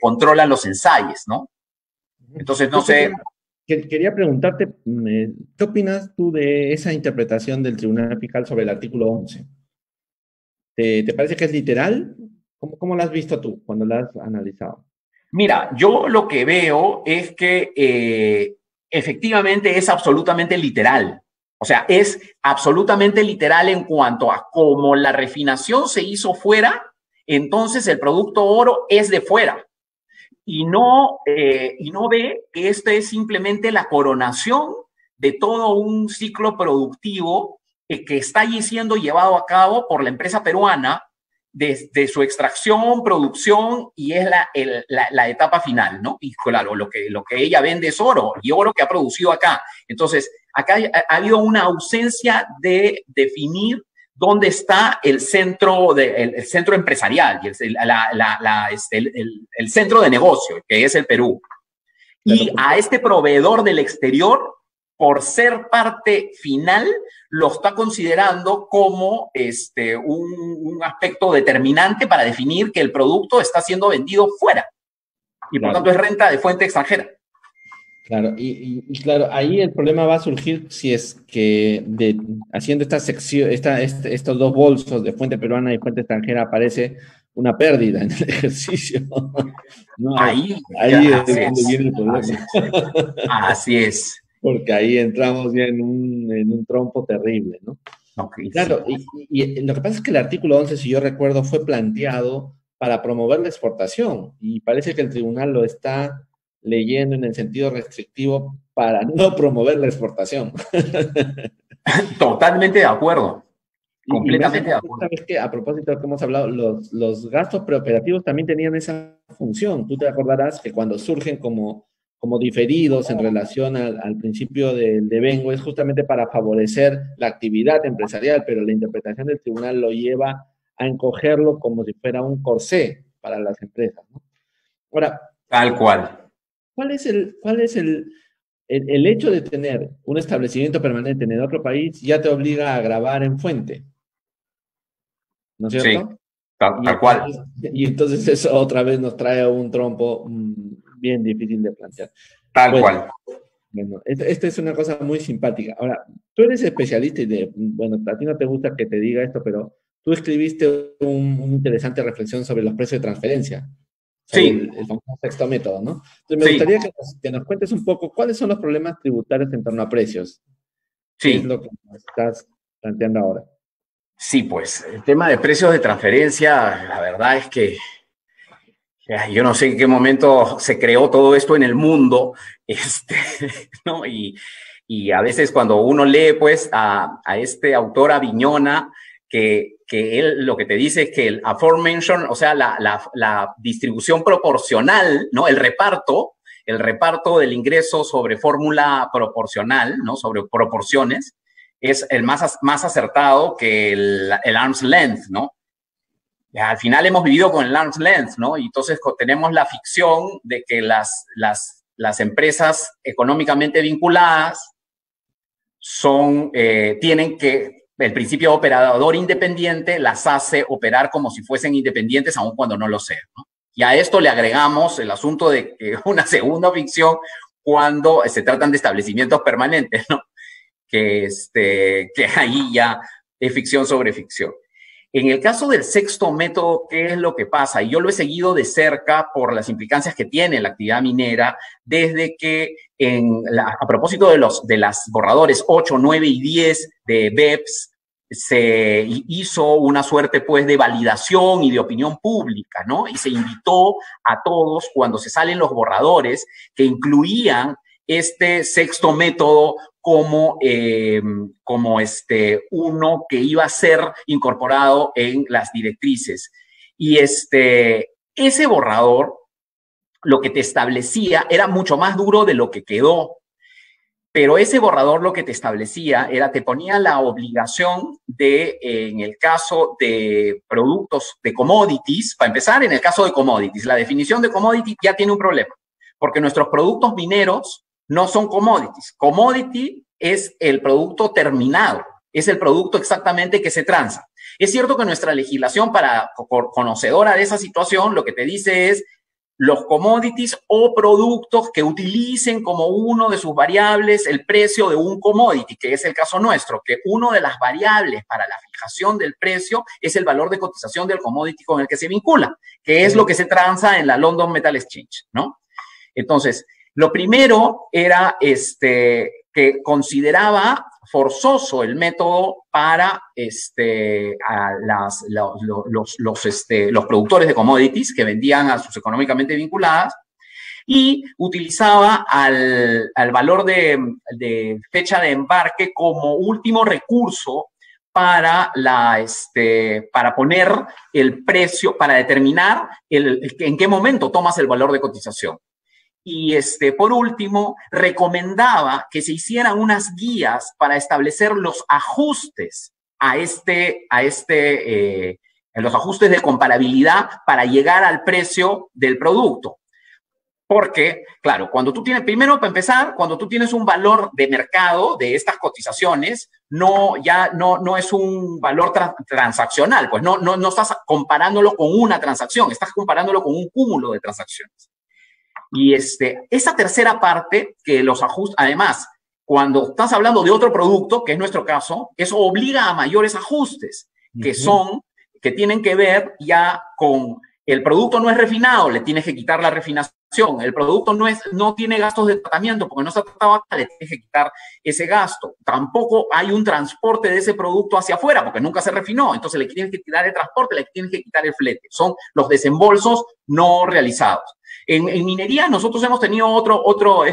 Speaker 2: controlan los ensayos, ¿no? Entonces, no sé...
Speaker 1: Quería preguntarte, ¿qué opinas tú de esa interpretación del Tribunal Fiscal sobre el artículo 11? ¿Te parece que es literal? ¿Cómo lo has visto tú cuando lo has analizado?
Speaker 2: Mira, yo lo que veo es que efectivamente es absolutamente literal. O sea, es absolutamente literal en cuanto a cómo la refinación se hizo fuera, entonces el producto oro es de fuera. Y no ve que este es simplemente la coronación de todo un ciclo productivo que está allí siendo llevado a cabo por la empresa peruana desde su extracción, producción y es la etapa final, ¿no? Y claro, lo que ella vende es oro y oro que ha producido acá. Entonces, acá ha habido una ausencia de definir dónde está el centro empresarial y el centro de negocio, que es el Perú. Y a este proveedor del exterior, por ser parte final, lo está considerando como un aspecto determinante para definir que el producto está siendo vendido fuera. Y por tanto es renta de fuente extranjera.
Speaker 1: Claro, y claro, ahí el problema va a surgir si es que haciendo esta sección, estos dos bolsos de fuente peruana y fuente extranjera aparece una pérdida en el ejercicio. No,
Speaker 2: ahí
Speaker 1: es donde viene el problema.
Speaker 2: Así es.
Speaker 1: Porque ahí entramos ya en un trompo terrible, ¿no?
Speaker 2: Okay,
Speaker 1: claro, sí. y lo que pasa es que el artículo 11, si yo recuerdo, fue planteado para promover la exportación y parece que el tribunal lo está leyendo en el sentido restrictivo para no promover la exportación.
Speaker 2: Totalmente de acuerdo.
Speaker 1: Y me hace
Speaker 2: Completamente de acuerdo.
Speaker 1: sabes que a propósito de lo que hemos hablado, los gastos preoperativos también tenían esa función. Tú te acordarás que cuando surgen como diferidos en relación al principio del devengo es justamente para favorecer la actividad empresarial, pero la interpretación del tribunal lo lleva a encogerlo como si fuera un corsé para las empresas, ¿no? Ahora,
Speaker 2: Tal cual.
Speaker 1: ¿cuál es el hecho de tener un establecimiento permanente en el otro país ya te obliga a grabar en fuente? ¿No es
Speaker 2: Sí,
Speaker 1: cierto?
Speaker 2: tal,
Speaker 1: Y
Speaker 2: tal cual.
Speaker 1: entonces, y entonces eso otra vez nos trae un trompo bien difícil de plantear.
Speaker 2: Tal
Speaker 1: Bueno,
Speaker 2: cual.
Speaker 1: bueno, esta es una cosa muy simpática. Ahora, tú eres especialista y bueno, a ti no te gusta que te diga esto, pero tú escribiste una interesante reflexión sobre los precios de transferencia, sobre
Speaker 2: Sí,
Speaker 1: el famoso sexto método, ¿no? Entonces me
Speaker 2: sí,
Speaker 1: gustaría que nos cuentes un poco cuáles son los problemas tributarios en torno a precios, qué es
Speaker 2: sí.
Speaker 1: lo que nos estás planteando ahora.
Speaker 2: Sí, pues el tema de precios de transferencia, la verdad es que yo no sé en qué momento se creó todo esto en el mundo, este, ¿no? Y a veces cuando uno lee, pues, a este autor Aviñona, que él lo que te dice es que el aforementioned, o sea, la distribución proporcional, ¿no? El reparto del ingreso sobre fórmula proporcional, ¿no? Sobre proporciones, es el más acertado que el arm's length, ¿no? Al final hemos vivido con el arm's length, ¿no? Y entonces tenemos la ficción de que las empresas económicamente vinculadas tienen que, el principio de operador independiente las hace operar como si fuesen independientes, aun cuando no lo sean, ¿no? Y a esto le agregamos el asunto de que una segunda ficción cuando se tratan de establecimientos permanentes, ¿no? Que ahí ya es ficción sobre ficción. En el caso del sexto método, ¿qué es lo que pasa? Y yo lo he seguido de cerca por las implicancias que tiene la actividad minera, desde que a propósito de las borradores 8, 9 y 10 de BEPS, se hizo una suerte pues de validación y de opinión pública, ¿no? Y se invitó a todos cuando se salen los borradores que incluían este sexto método como uno que iba a ser incorporado en las directrices. Y ese borrador lo que te establecía era mucho más duro de lo que quedó, pero ese borrador lo que te establecía era, te ponía la obligación de, en el caso de productos de commodities, para empezar, en el caso de commodities, la definición de commodity ya tiene un problema, porque nuestros productos mineros no son commodities. Commodity es el producto terminado, es el producto exactamente que se transa. Es cierto que nuestra legislación, para conocedora de esa situación, lo que te dice es los commodities o productos que utilicen como uno de sus variables el precio de un commodity, que es el caso nuestro, que una de las variables para la fijación del precio es el valor de cotización del commodity con el que se vincula, que es lo que se transa en la London Metal Exchange, ¿no? Entonces, lo primero era que consideraba forzoso el método para los productores de commodities que vendían a sus económicamente vinculadas, y utilizaba al valor de fecha de embarque como último recurso para poner el precio, para determinar en qué momento tomas el valor de cotización. Y por último, recomendaba que se hicieran unas guías para establecer los ajustes los ajustes de comparabilidad para llegar al precio del producto. Porque, claro, primero para empezar, cuando tú tienes un valor de mercado de estas cotizaciones, no es un valor transaccional, pues no estás comparándolo con una transacción, estás comparándolo con un cúmulo de transacciones. Y esa tercera parte, que los ajustes, además, cuando estás hablando de otro producto, que es nuestro caso, eso obliga a mayores ajustes, que tienen que ver ya con el producto no es refinado, le tienes que quitar la refinación el producto no tiene gastos de tratamiento porque no se ha tratado acá, le tienes que quitar ese gasto. Tampoco hay un transporte de ese producto hacia afuera porque nunca se refinó, entonces le tienes que quitar el transporte, le tienes que quitar el flete. Son los desembolsos no realizados. En minería nosotros hemos tenido esto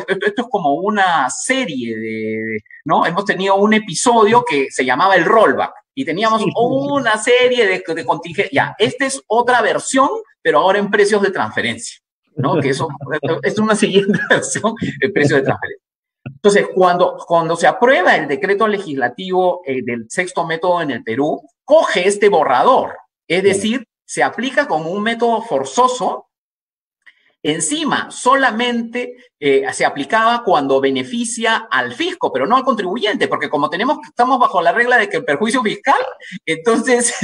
Speaker 2: es como una serie ¿no? Hemos tenido un episodio que se llamaba el rollback y teníamos una serie de contingencias. Ya, esta es otra versión, pero ahora en precios de transferencia, ¿no? Que eso es una siguiente versión de precios de transferencia. Entonces, cuando se aprueba el decreto legislativo del sexto método en el Perú, coge este borrador, es decir, se aplica como un método forzoso. Encima, solamente se aplicaba cuando beneficia al fisco, pero no al contribuyente, porque como estamos bajo la regla de que el perjuicio fiscal, entonces,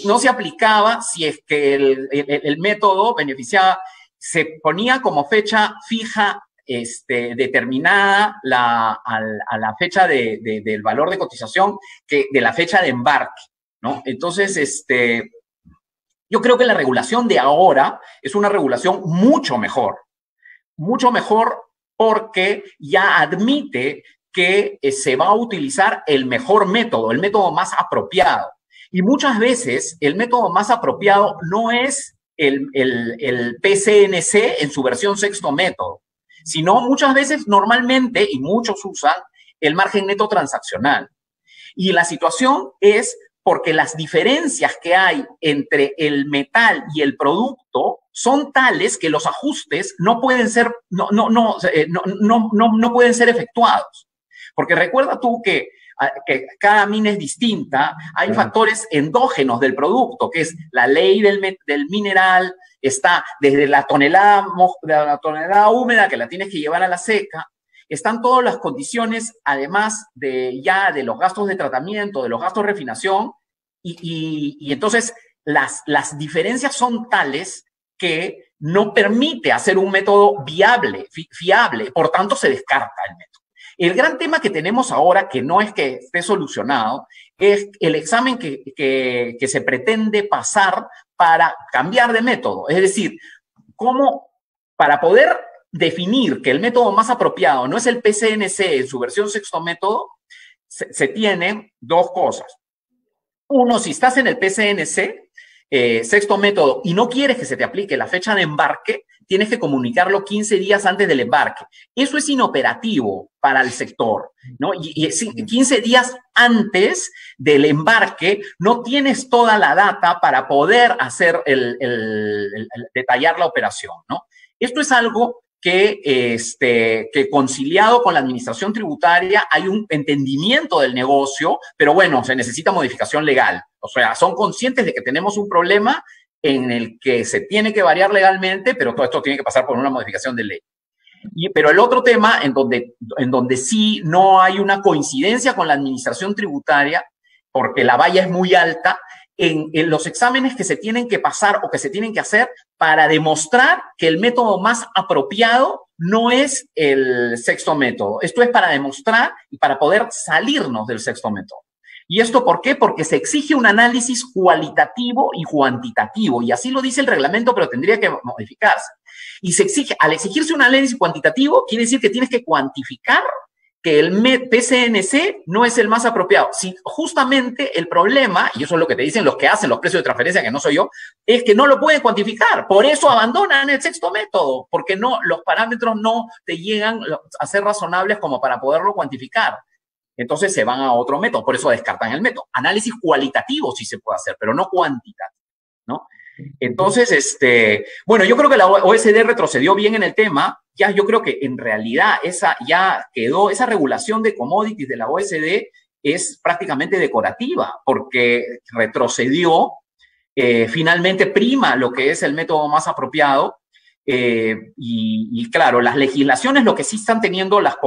Speaker 2: no se aplicaba si es que el método beneficiaba, se ponía como fecha fija determinada a la fecha del valor de cotización de la fecha de embarque, ¿no? Entonces, yo creo que la regulación de ahora es una regulación mucho mejor porque ya admite que se va a utilizar el mejor método, el método más apropiado. Y muchas veces el método más apropiado no es el PCNC en su versión sexto método, sino muchas veces normalmente, y muchos usan, el margen neto transaccional. Y la situación es porque las diferencias que hay entre el metal y el producto son tales que los ajustes no pueden ser, no pueden ser efectuados. Porque recuerda tú que cada mina es distinta, hay factores endógenos del producto, que es la ley del mineral, está desde la tonelada húmeda que la tienes que llevar a la seca, están todas las condiciones, además de los gastos de tratamiento, de los gastos de refinación, y entonces las diferencias son tales que no permite hacer un método viable, fiable, por tanto se descarta el método. El gran tema que tenemos ahora, que no es que esté solucionado, es el examen que se pretende pasar para cambiar de método. Es decir, cómo para poder definir que el método más apropiado no es el PCNC en su versión sexto método, se tienen dos cosas. Uno, si estás en el PCNC, sexto método, y no quieres que se te aplique la fecha de embarque, tienes que comunicarlo 15 días antes del embarque. Eso es inoperativo para el sector, ¿no? Y 15 días antes del embarque no tienes toda la data para poder hacer detallar la operación, ¿no? Esto es algo que conciliado con la administración tributaria hay un entendimiento del negocio, pero bueno, se necesita modificación legal. O sea, son conscientes de que tenemos un problema en el que se tiene que variar legalmente, pero todo esto tiene que pasar por una modificación de ley. Pero el otro tema en donde sí no hay una coincidencia con la administración tributaria, porque la valla es muy alta, en los exámenes que se tienen que pasar o que se tienen que hacer para demostrar que el método más apropiado no es el sexto método. Esto es para demostrar y para poder salirnos del sexto método. ¿Y esto por qué? Porque se exige un análisis cualitativo y cuantitativo, y así lo dice el reglamento, pero tendría que modificarse. Y al exigirse un análisis cuantitativo, quiere decir que tienes que cuantificar que el PCNC no es el más apropiado. Si justamente el problema, y eso es lo que te dicen los que hacen los precios de transferencia, que no soy yo, es que no lo pueden cuantificar. Por eso abandonan el sexto método, porque los parámetros no te llegan a ser razonables como para poderlo cuantificar. Entonces se van a otro método, por eso descartan el método. Análisis cualitativo sí se puede hacer, pero no cuantitativo, ¿no? Entonces, bueno, yo creo que la OECD retrocedió bien en el tema. Ya yo creo que en realidad esa regulación de commodities de la OECD es prácticamente decorativa, porque retrocedió, finalmente prima lo que es el método más apropiado. Y claro, las legislaciones lo que sí están teniendo las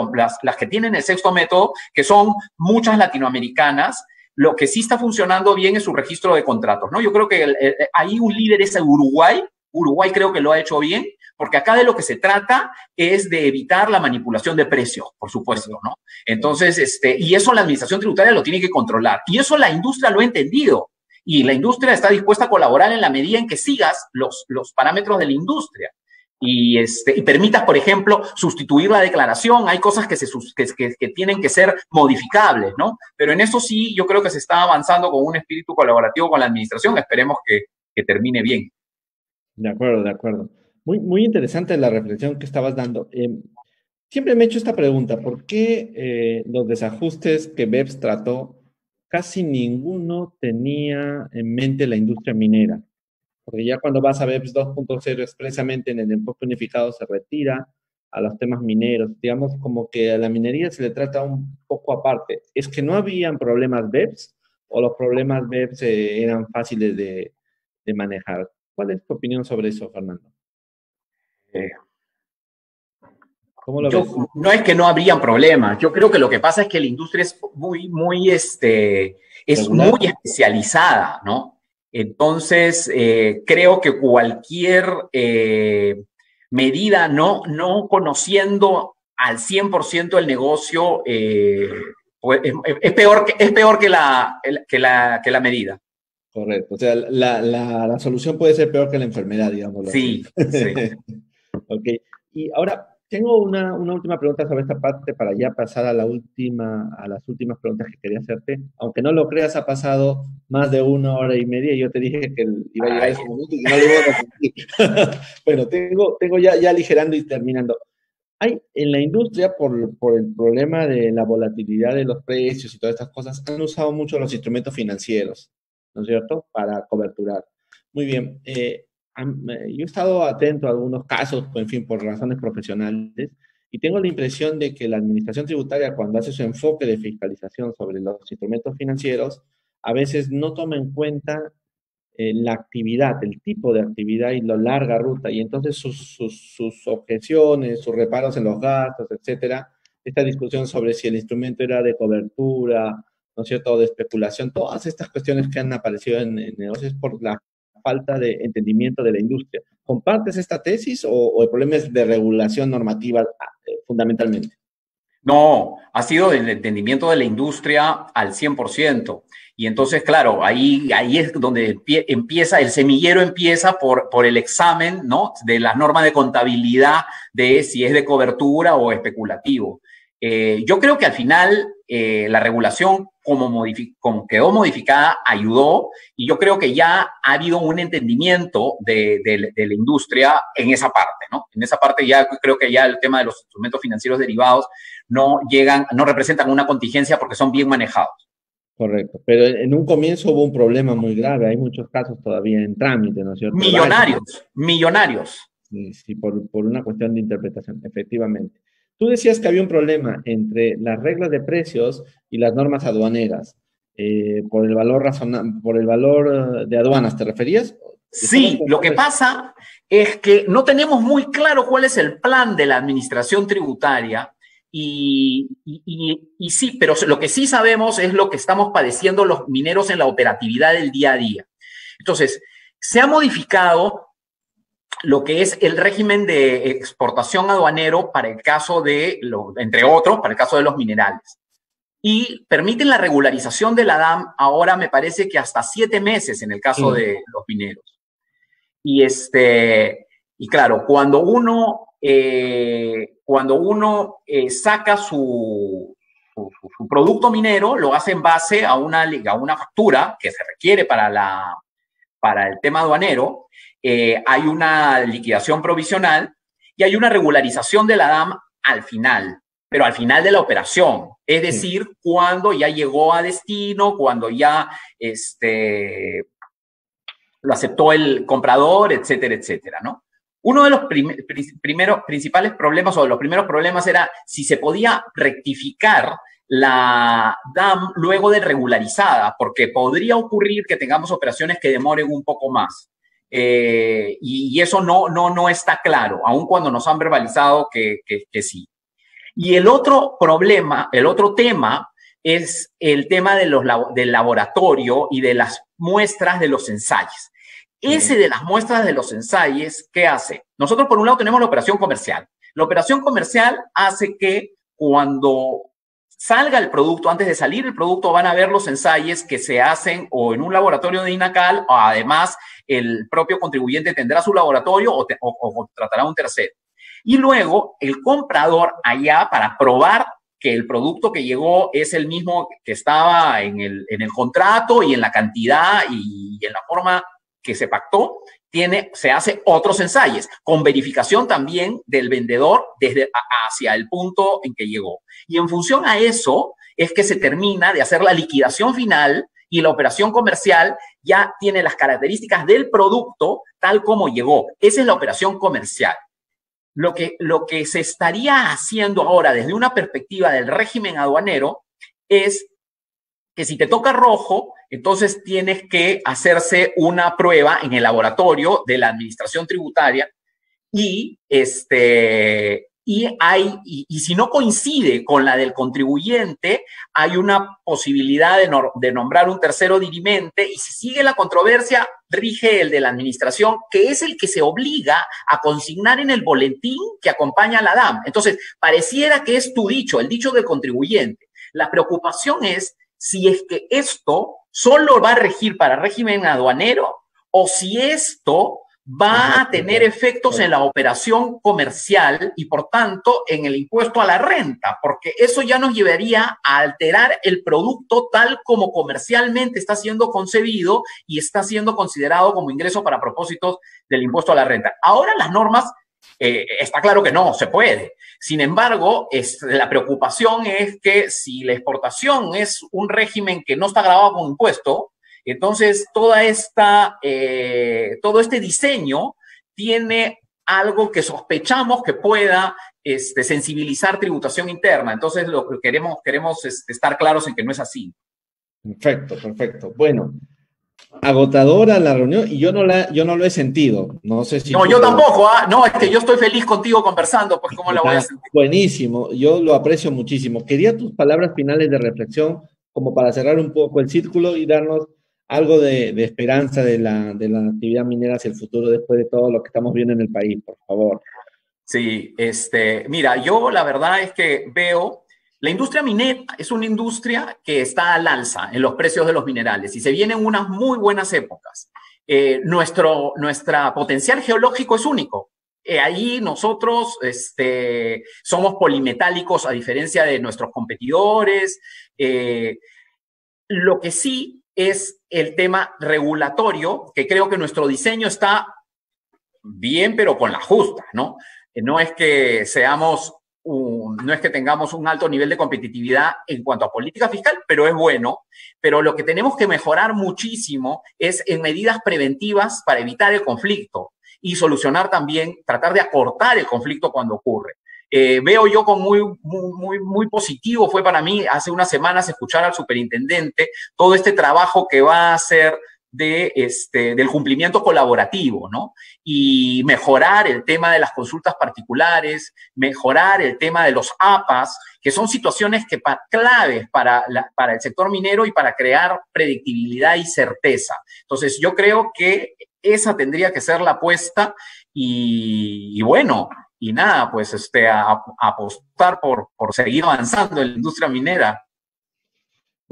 Speaker 2: que tienen el sexto método, que son muchas latinoamericanas, lo que sí está funcionando bien es su registro de contratos, ¿no? Yo creo que ahí un líder es Uruguay. Uruguay creo que lo ha hecho bien, porque acá de lo que se trata es de evitar la manipulación de precios, por supuesto, ¿no? Entonces, y eso la administración tributaria lo tiene que controlar. Y eso la industria lo ha entendido. y la industria está dispuesta a colaborar en la medida en que sigas los parámetros de la industria. Y permitas, por ejemplo, sustituir la declaración. Hay cosas que tienen que ser modificables, ¿no? Pero en eso sí, yo creo que se está avanzando con un espíritu colaborativo con la administración. Esperemos que termine bien.
Speaker 1: De acuerdo, de acuerdo. Muy, muy interesante la reflexión que estabas dando. Siempre me he hecho esta pregunta, ¿por qué los desajustes que BEPS trató, casi ninguno tenía en mente la industria minera? Porque ya cuando vas a BEPS 2.0 expresamente en el enfoque unificado se retira a los temas mineros. Digamos como que a la minería se le trata un poco aparte. ¿Es que no habían problemas BEPS o los problemas BEPS eran fáciles de manejar? ¿Cuál es tu opinión sobre eso, Fernando?
Speaker 2: Eh,
Speaker 1: ¿Cómo lo ves?
Speaker 2: no es que no habrían problemas. Yo creo que lo que pasa es que la industria es muy especializada, ¿no? Entonces, creo que cualquier medida, no conociendo al 100% el negocio, pues, es peor que la medida.
Speaker 1: Correcto. O sea, la solución puede ser peor que la enfermedad, digámoslo así.
Speaker 2: Sí, sí.
Speaker 1: Ok. Y ahora tengo una última pregunta sobre esta parte para ya pasar a las últimas preguntas que quería hacerte. Aunque no lo creas, ha pasado más de 1 hora y media y yo te dije que iba a llegar ese momento y que no lo iba a repetir. Bueno, tengo ya aligerando y terminando. Hay en la industria, por el problema de la volatilidad de los precios y todas estas cosas, han usado mucho los instrumentos financieros, ¿no es cierto?, para coberturar. Muy bien. Yo he estado atento a algunos casos, en fin, por razones profesionales, y tengo la impresión de que la administración tributaria, cuando hace su enfoque de fiscalización sobre los instrumentos financieros, a veces no toma en cuenta la actividad, el tipo de actividad y la larga ruta, y entonces sus objeciones, sus reparos en los gastos, etcétera, esta discusión sobre si el instrumento era de cobertura, ¿no es cierto?, o de especulación, todas estas cuestiones que han aparecido en negocios por la falta de entendimiento de la industria. ¿Compartes esta tesis o el problema es de regulación normativa fundamentalmente?
Speaker 2: No, ha sido del entendimiento de la industria al 100%. Y entonces, claro, ahí es donde empieza, el semillero empieza por el examen, ¿no?, de las normas de contabilidad de si es de cobertura o especulativo. Yo creo que al final la regulación, como quedó modificada, ayudó, y yo creo que ya ha habido un entendimiento de la industria en esa parte, ¿no? En esa parte ya creo que ya el tema de los instrumentos financieros derivados no representan una contingencia porque son bien manejados.
Speaker 1: Correcto, pero en un comienzo hubo un problema muy grave, hay muchos casos todavía en trámite, ¿no es cierto?
Speaker 2: Millonarios.
Speaker 1: Sí, sí, por una cuestión de interpretación, efectivamente. Tú decías que había un problema entre las reglas de precios y las normas aduaneras, por el valor por el valor de aduanas, ¿te referías?
Speaker 2: Sí, lo que pasa es que no tenemos muy claro cuál es el plan de la administración tributaria y sí, pero lo que sí sabemos es lo que estamos padeciendo los mineros en la operatividad del día a día. Entonces, se ha modificado lo que es el régimen de exportación aduanero para el caso entre otros, para el caso de los minerales. Y permiten la regularización de la DAM ahora, me parece que hasta 7 meses en el caso de los mineros. Y claro, cuando uno saca su producto minero, lo hace en base a una factura que se requiere para el tema aduanero. Hay una liquidación provisional y hay una regularización de la DAM al final, pero al final de la operación, es decir, cuando ya llegó a destino, cuando ya lo aceptó el comprador, etcétera, etcétera, ¿no? Uno de los principales problemas, o de los primeros problemas, era si se podía rectificar la DAM luego de regularizada, porque podría ocurrir que tengamos operaciones que demoren un poco más. Y eso no está claro, aun cuando nos han verbalizado que sí. Y el otro tema es el tema del laboratorio y de las muestras de los ensayos. Ese de las muestras de los ensayos, ¿qué hace? Nosotros, por un lado, tenemos la operación comercial. La operación comercial hace que cuando salga el producto, antes de salir el producto, van a ver los ensayos que se hacen o en un laboratorio de INACAL, o además el propio contribuyente tendrá su laboratorio o contratará un tercero. Y luego el comprador allá, para probar que el producto que llegó es el mismo que estaba en el contrato y en la cantidad y en la forma que se pactó, se hace otros ensayos, con verificación también del vendedor hacia el punto en que llegó. Y en función a eso es que se termina de hacer la liquidación final y la operación comercial ya tiene las características del producto tal como llegó. Esa es la operación comercial. Lo que se estaría haciendo ahora desde una perspectiva del régimen aduanero es que si te toca rojo, entonces tienes que hacerse una prueba en el laboratorio de la administración tributaria y si no coincide con la del contribuyente, hay una posibilidad de nombrar un tercero dirimente, y si sigue la controversia, rige el de la administración, que es el que se obliga a consignar en el boletín que acompaña a la DAM. Entonces, pareciera que es tu dicho, el dicho del contribuyente. La preocupación es si es que esto solo va a regir para régimen aduanero o si esto va a tener efectos en la operación comercial y, por tanto, en el impuesto a la renta, porque eso ya nos llevaría a alterar el producto tal como comercialmente está siendo concebido y está siendo considerado como ingreso para propósitos del impuesto a la renta. Ahora las normas, está claro que no se puede. Sin embargo, la preocupación es que si la exportación es un régimen que no está grabado con impuesto, entonces todo este diseño tiene algo que sospechamos que pueda sensibilizar tributación interna. Entonces lo que queremos estar claros en que no es así.
Speaker 1: Perfecto, perfecto. Bueno, agotadora la reunión y yo no lo he sentido. No sé si...
Speaker 2: No, yo tampoco, ¿ah? No, es que yo estoy feliz contigo conversando, pues ¿cómo la voy a sentir?
Speaker 1: Buenísimo, yo lo aprecio muchísimo. Quería tus palabras finales de reflexión como para cerrar un poco el círculo y darnos algo de esperanza de la actividad minera hacia el futuro después de todo lo que estamos viendo en el país, por favor.
Speaker 2: Sí, mira, yo la verdad es que veo, la industria minera es una industria que está al alza en los precios de los minerales y se vienen unas muy buenas épocas. Nuestro potencial geológico es único. Ahí nosotros somos polimetálicos a diferencia de nuestros competidores. Lo que sí es el tema regulatorio, que creo que nuestro diseño está bien, pero con la justa, ¿no? No es que tengamos un alto nivel de competitividad en cuanto a política fiscal, pero es bueno. Pero lo que tenemos que mejorar muchísimo es en medidas preventivas para evitar el conflicto y solucionar también, tratar de acortar el conflicto cuando ocurre. Veo yo como muy positivo fue para mí hace unas semanas escuchar al superintendente todo este trabajo que va a hacer del cumplimiento colaborativo, ¿no? Y mejorar el tema de las consultas particulares, mejorar el tema de los APAs, que son situaciones claves para el sector minero y para crear predictibilidad y certeza. Entonces, yo creo que esa tendría que ser la apuesta y bueno, y nada, pues apostar por seguir avanzando en la industria minera.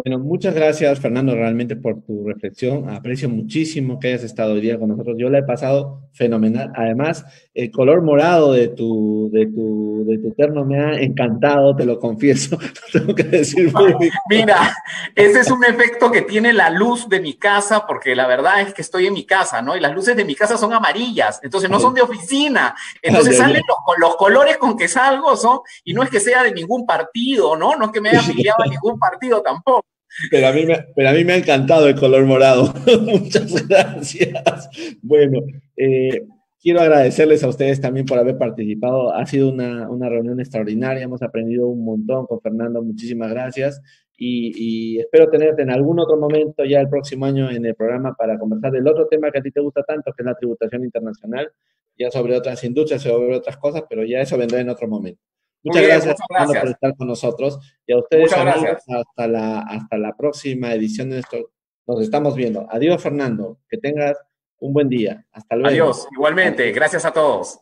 Speaker 1: Bueno, muchas gracias, Fernando, realmente por tu reflexión. Aprecio muchísimo que hayas estado hoy día con nosotros. Yo la he pasado fenomenal. Además, el color morado de tu terno me ha encantado, te lo confieso. Tengo que decir.
Speaker 2: Mira, ese es un efecto que tiene la luz de mi casa, porque la verdad es que estoy en mi casa, ¿no? Y las luces de mi casa son amarillas, entonces no son de oficina. Entonces salen los colores con que salgo y no es que sea de ningún partido, ¿no? No es que me haya afiliado a ningún partido tampoco.
Speaker 1: Pero a mí me ha encantado el color morado. Muchas gracias. Bueno, quiero agradecerles a ustedes también por haber participado. Ha sido una reunión extraordinaria. Hemos aprendido un montón con Fernando. Muchísimas gracias. Y espero tenerte en algún otro momento ya el próximo año en el programa para conversar del otro tema que a ti te gusta tanto, que es la tributación internacional, ya sobre otras industrias, sobre otras cosas, pero ya eso vendrá en otro momento. Muchas gracias, Fernando, por estar con nosotros. Y a ustedes, amigos, hasta la próxima edición de esto. Nos estamos viendo. Adiós, Fernando. Que tengas un buen día. Hasta luego.
Speaker 2: Adiós. Igualmente. Gracias a todos.